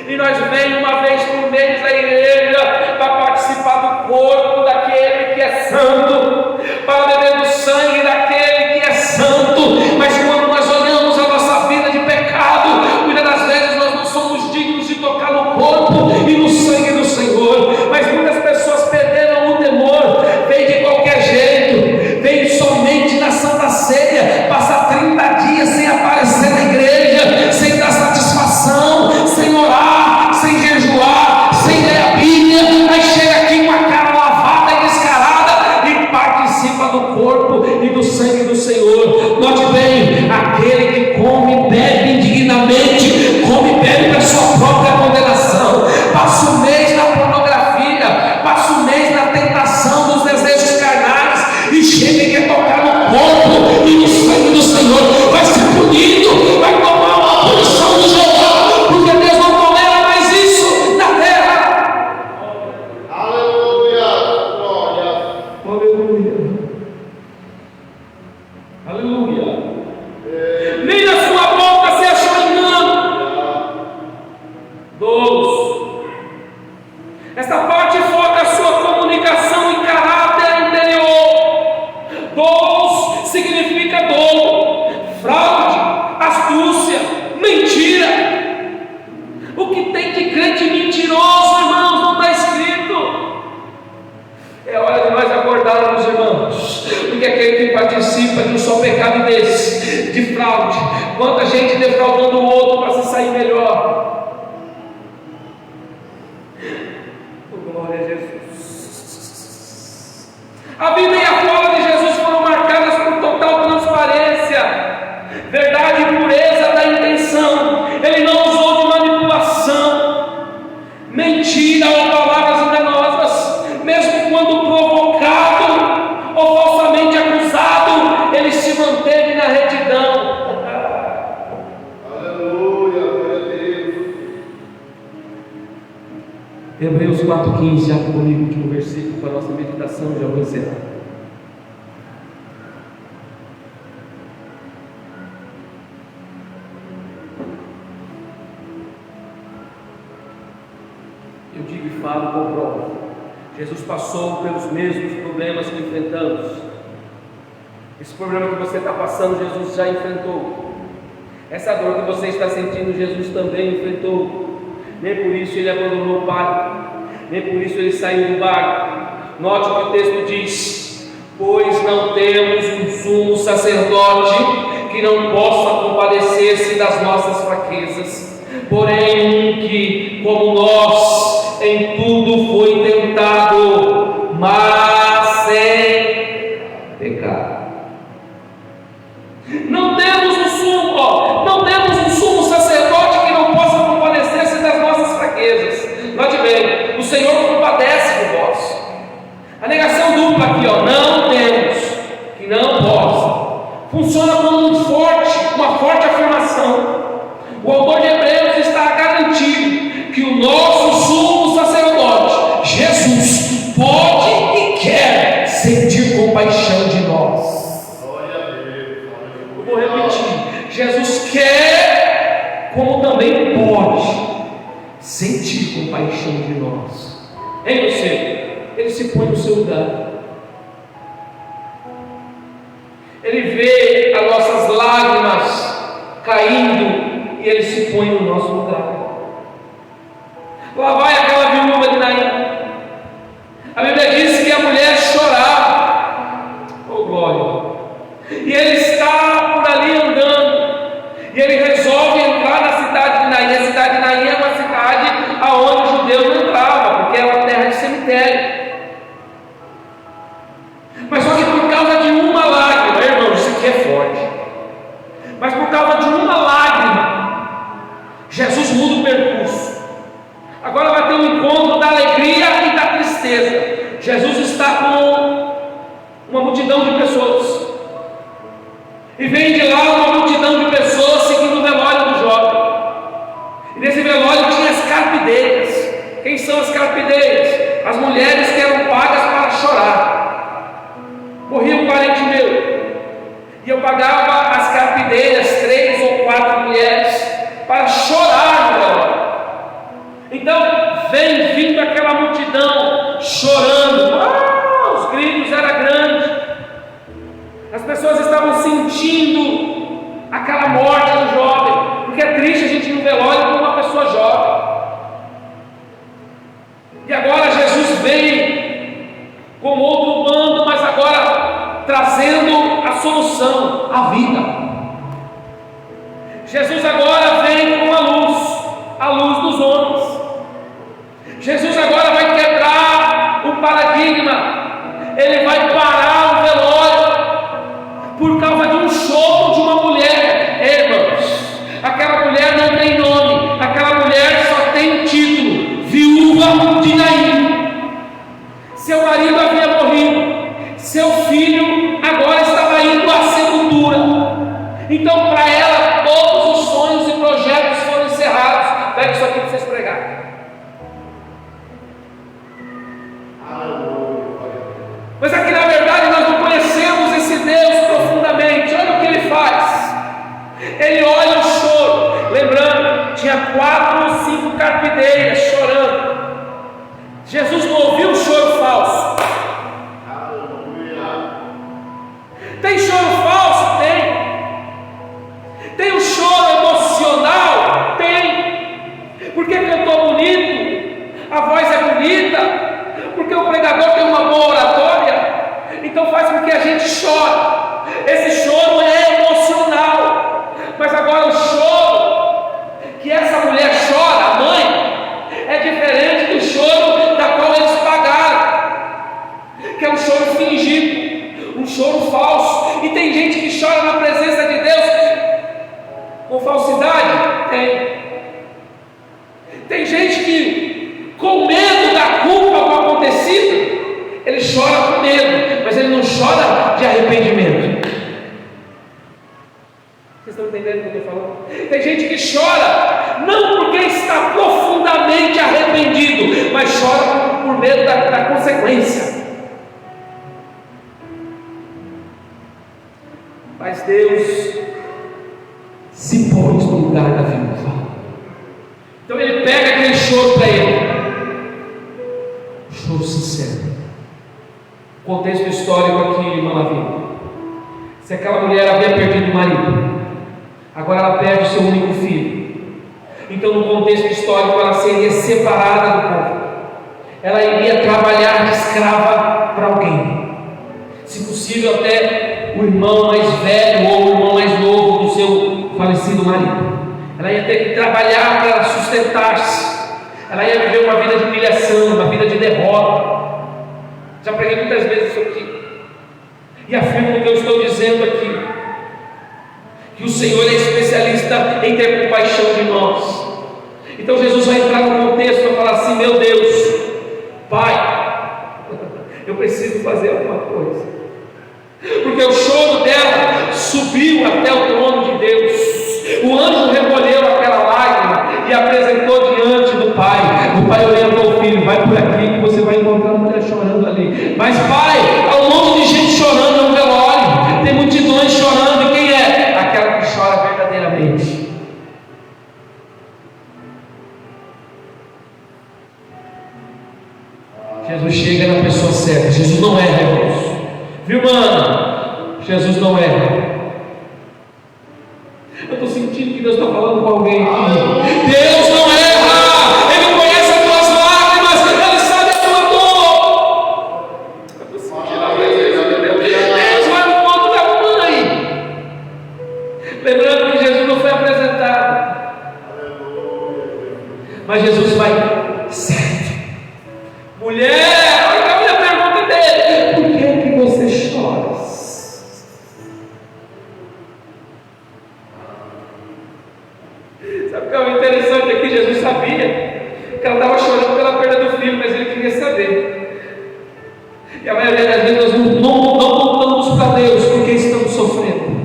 e nós vemos uma vez por mês à igreja para participar do corpo daquele que é santo, para beber do sangue daquele que é santo. Mas quando nós olhamos a nossa vida de pecado, muitas das vezes nós não somos dignos de tocar no corpo e no sangue do Senhor. Mas muitas pessoas perderam o temor, vem de qualquer jeito, vem somente na Santa Ceia, passa 30 dias sem aparecer na igreja, sem dar satisfação, sem orar, sem jejuar, sem ler a Bíblia, mas chega aqui com a cara lavada e descarada e participa do corpo e do sangue do Senhor. Note bem, aquele que come e bebe indignamente, come e bebe para sua própria condenação, passa o mês na pornografia, passa o mês na tentação dos desejos carnais, e chega e quer tocar no corpo e no sangue do Senhor, vai ser punido, vai tomar uma punição do Jeová, porque Deus não tolera mais isso na terra. Aleluia, glória. Aleluia. Aleluia. Nem na sua boca se achou engano. Dolos. Esta parte foca a sua comunicação e caráter interior. Dolos significa dolo, fraude, astúcia, mentira. O que tem de crente mentiroso, irmãos, não está escrito. É hora de nós acordarmos, irmãos, porque aquele que participa de um só pecado desse, de fraude, quanta gente defraudando o outro para se sair melhor. Glória a Jesus. A vida e a fala de Jesus foram marcadas por total transparência, verdade e pureza da intenção. Ele não usou de manipulação, mentira ou palavras enganosas. Mesmo quando provocado ou falsamente acusado, ele se manteve na retidão. Aleluia, glória a Deus. Hebreus 4,15, abre comigo o último versículo para a nossa meditação, já vou encerrar. Eu digo e falo, comprovo. Jesus passou pelos mesmos problemas que enfrentamos. Esse problema que você está passando, Jesus já enfrentou. Essa dor que você está sentindo, Jesus também enfrentou. Nem por isso ele abandonou o Pai, nem por isso ele saiu do barco. Note o que o texto diz: pois não temos um sumo sacerdote que não possa compadecer-se das nossas fraquezas, porém um que, como nós, em tudo foi tentado, mas sem pecado. Não temos um sumo sacerdote que não possa compadecer-se das nossas fraquezas. Note bem, o Senhor compadece de vós. A negação dupla aqui, não temos, que não possa, funciona como uma forte afirmação. O autor de Hebreus está a garantir que o nosso sumo sacerdote, Jesus, pode e quer sentir compaixão de nós. Eu vou repetir: Jesus quer, como também pode, sentir compaixão de nós. Em você, Ele se põe no seu lugar. Ele vê as nossas lágrimas caindo e Ele se põe no nosso lugar. Lá vai aquela viúva de Naim. A Bíblia diz que a mulher chorava. velório. E ele está por ali andando. E ele resolve entrar na cidade de Naim. A cidade de Naim é uma cidade aonde os judeus não entravam, porque era uma terra de cemitério. Mas só que por causa de uma lágrima, irmão, isso aqui é forte. Mas por causa de uma lágrima, Jesus muda o percurso. Agora vai ter um encontro da alegria e da tristeza. Jesus está com uma multidão de pessoas. E vem de lá uma multidão de pessoas seguindo o velório do jovem. E nesse velório tinha as carpideiras. Quem são as carpideiras? As mulheres que eram pagas para chorar. Morria um parente meu, e eu pagava as carpideiras, 3 ou 4 mulheres, para chorar no velório. Então vem vindo aquela multidão chorando. Os gritos eram grandes. As pessoas estavam sentindo aquela morte do jovem, porque é triste a gente ir no velório com uma pessoa jovem. E agora Jesus vem com outro bando, mas agora trazendo a solução, a vida. Jesus agora vem com a luz dos homens. Jesus agora vai quebrar o paradigma. Ele vai parar o velório por causa de um choro de uma mulher. Irmãos, aquela mulher não tem nome, aquela mulher só tem título: viúva de Naim. Seu marido havia morrido, seu filho agora estava indo à sepultura. Então para ela todos os sonhos e projetos foram encerrados. Pega isso aqui para vocês pregarem. Mas aqui na verdade nós não conhecemos esse Deus profundamente. Olha o que ele faz. Ele olha o choro. Lembrando, tinha 4 ou 5 carpideiras chorando. Jesus não ouviu o choro falso. Tem choro falso? Tem o choro emocional? Tem. Porque cantou bonito, a voz é bonita, porque o pregador tem uma boa oratória, então faz com que a gente chore. Esse choro é emocional. Mas agora o choro que essa mulher chora, a mãe, é diferente do choro da qual eles pagaram, que é um choro fingido, um choro falso. E tem gente que chora na presença de Deus com falsidade? Tem gente que, com medo da culpa do acontecido, ele chora com medo, mas ele não chora de arrependimento. Vocês estão entendendo o que eu estou falando? Tem gente que chora não porque está profundamente arrependido, mas chora por medo da consequência. Mas Deus se pôs no lugar da viúva. Então ele pega aquele choro para ele, choro sincero. Contexto histórico aqui, irmã Lavínia. Se aquela mulher havia perdido o marido, agora ela perde o seu único filho. Então no contexto histórico ela seria separada do povo. Ela iria trabalhar de escrava para alguém. Se possível até o irmão mais velho ou o irmão mais novo do seu falecido marido. Ela ia ter que trabalhar para sustentar-se. Ela ia viver uma vida de humilhação, uma vida de derrota. Já preguei muitas vezes isso aqui. E afirmo o que eu estou dizendo aqui, que o Senhor é especialista em ter compaixão de nós. Então Jesus vai entrar no contexto e falar assim: meu Deus, Pai, eu preciso fazer alguma coisa. Porque o choro dela subiu até o trono de Deus. O anjo recolheu aquela lágrima e apresentou diante do Pai. O Pai orientou o filho: vai por aqui que você vai encontrar uma mulher chorando ali. Mas Pai, há um monte de gente chorando no velório, tem multidões chorando. E quem é? Aquela que chora verdadeiramente. Jesus chega na pessoa certa. Jesus não erra, irmãos. Viu, mano? Jesus não erra. Eu estou sentindo que Deus está falando com alguém aqui. Deus não erra. Ele conhece as tuas lágrimas. Ele sabe a tua dor. Eu estou sentindo a presença de Deus. Deus vai Sabe o que é o interessante aqui? Jesus sabia que ela estava chorando pela perda do filho, mas ele queria saber. E a maioria das vezes nós não contamos para Deus porque estamos sofrendo.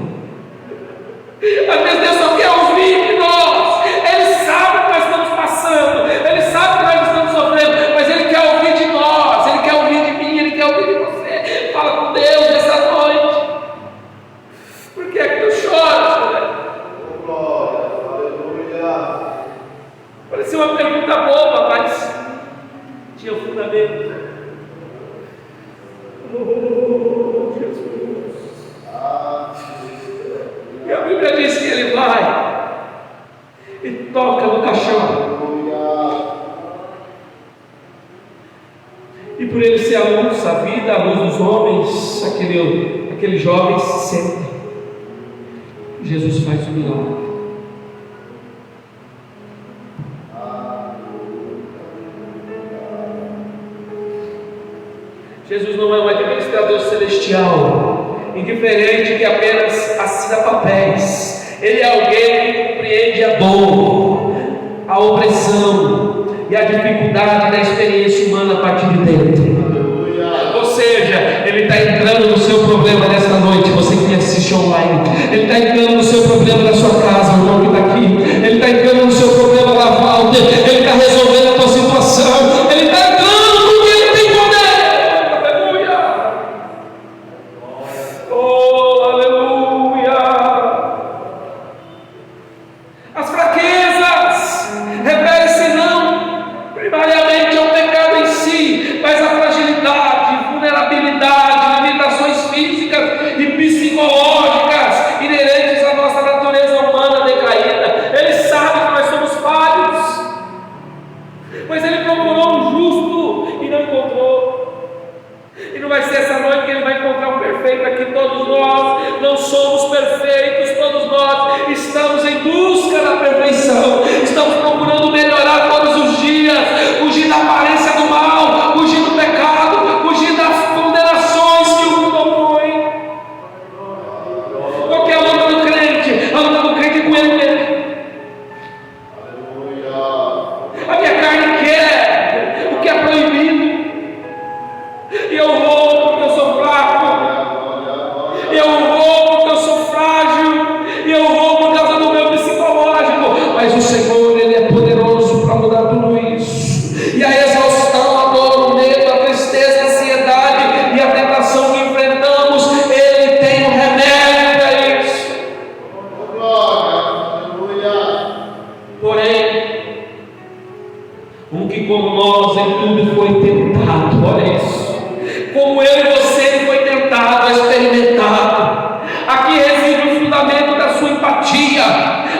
Às vezes Deus só quer ouvir de nós. Ele sabe o que nós estamos passando, Ele sabe que nós estamos sofrendo, mas Ele quer ouvir de nós, Ele quer ouvir de mim, Ele quer ouvir de você. Fala com Deus essa noite. Por que é que tu choras, né? Parecia uma pergunta boba, mas tinha um fundamento. Oh, Jesus. E a Bíblia diz que ele vai e toca no caixão. E por ele ser a luz, a vida, a luz dos homens, aquele jovem se senta. Jesus faz o milagre. Jesus não é um administrador celestial, indiferente que apenas assina papéis. Ele é alguém que compreende a dor, a opressão e a dificuldade da experiência humana a partir de dentro. Ou seja, Ele está entrando no seu problema nesta noite, você que me assiste online. Ele está entrando no seu problema na sua casa, o irmão que está aqui. Ele está entrando no seu problema na falta. Ele está resolvendo a tua situação. Ele está entrando porque Ele tem poder. Aleluia! Oh, aleluia! As fraquezas referem-se não primariamente ao pecado em si, mas à fragilidade, vulnerabilidade, limitações físicas e psicológicas inerentes à nossa natureza humana decaída. Ele sabe que nós somos falhos, mas Ele procurou um justo e não encontrou. E não vai ser essa noite que Ele vai encontrar um perfeito aqui. Todos nós não somos perfeitos, todos nós estamos em busca da perfeição, estamos procurando melhorar todos os dias, fugir da aparência do mal, fugir do pecado, fugir das condenações que o mundo opõe. Qual que é a luta do crente? A luta do crente é com ele mesmo. A minha carne quer o que é proibido, e eu vou porque eu sou fraco, eu vou porque eu sou frágil, e eu vou por causa do meu psicológico. Mas o Senhor, Ele é poderoso para mudar tudo isso. E a exaustão, a dor, o medo, a tristeza, a ansiedade e a tentação que enfrentamos, Ele tem um remédio para isso. Porém, um que como nós em tudo foi tentado, olha isso, como eu e você foi tentado, experimentado. Aqui reside o fundamento da sua empatia,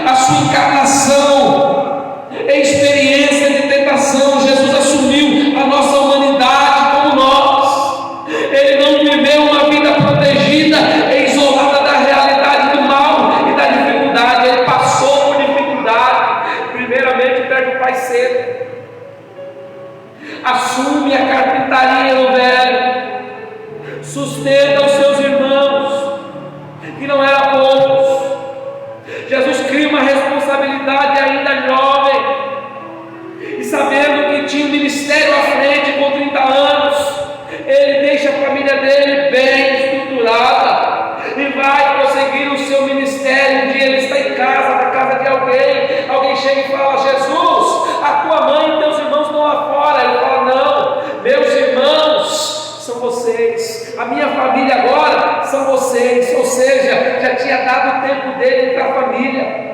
a sua encarnação, em experiência de tentação. Jesus assumiu a nossa humanidade como nós. Ele não viveu uma vida protegida, isolada da realidade do mal e da dificuldade. Ele passou por dificuldade. Primeiramente perde o pai cedo, assume a carpintaria no velho, sustenta os seus irmãos, que não eram poucos. Jesus cria uma responsabilidade ainda jovem, e sabendo que tinha um ministério à frente com 30 anos, ele deixa a família dele bem estruturada e vai prosseguir o seu ministério. Um dia ele está em casa, na casa de alguém chega e fala: Jesus, a tua mãe e teus irmãos estão lá fora. Ele fala: não, meus irmãos são vocês, a minha família agora são vocês. Ou seja, já tinha dado o tempo dele para a família,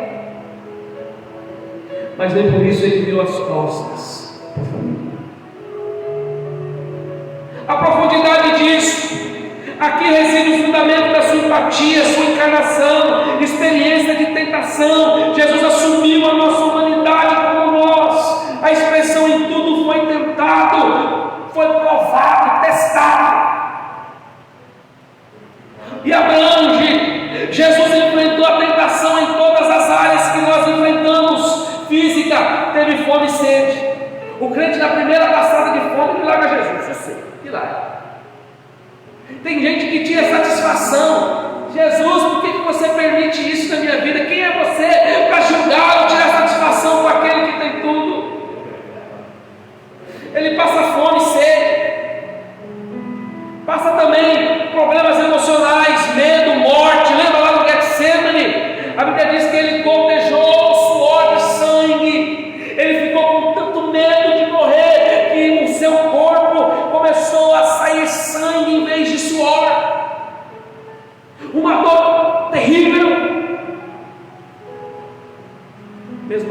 mas nem por isso ele virou as costas para a família. A profundidade disso, aqui reside o fundamento da sua empatia, sua encarnação, experiência de tentação. Jesus assumiu a nossa humanidade como nós. A expressão em tudo foi tentado, foi provado, testado, e abrange. Jesus enfrentou a tentação em todas as áreas que nós enfrentamos. Física, teve fome e sede. O crente na primeira passada de fome, ele larga Jesus, eu sei, que larga. Tem gente que tira satisfação. Jesus, por que você permite isso na minha vida? Quem é você para julgar ou tirar satisfação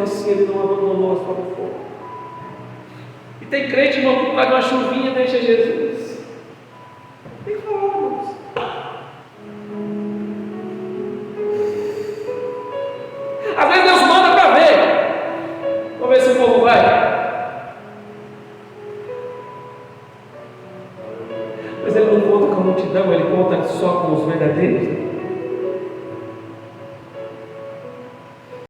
mesmo assim Ele não abandonou a sua fome. E tem crente, irmão, que paga uma chuvinha e deixa Jesus. Tem que falar, irmãos. Às vezes Deus manda para ver. Vamos ver se o povo vai. Mas Ele não conta com a multidão, Ele conta só com os verdadeiros.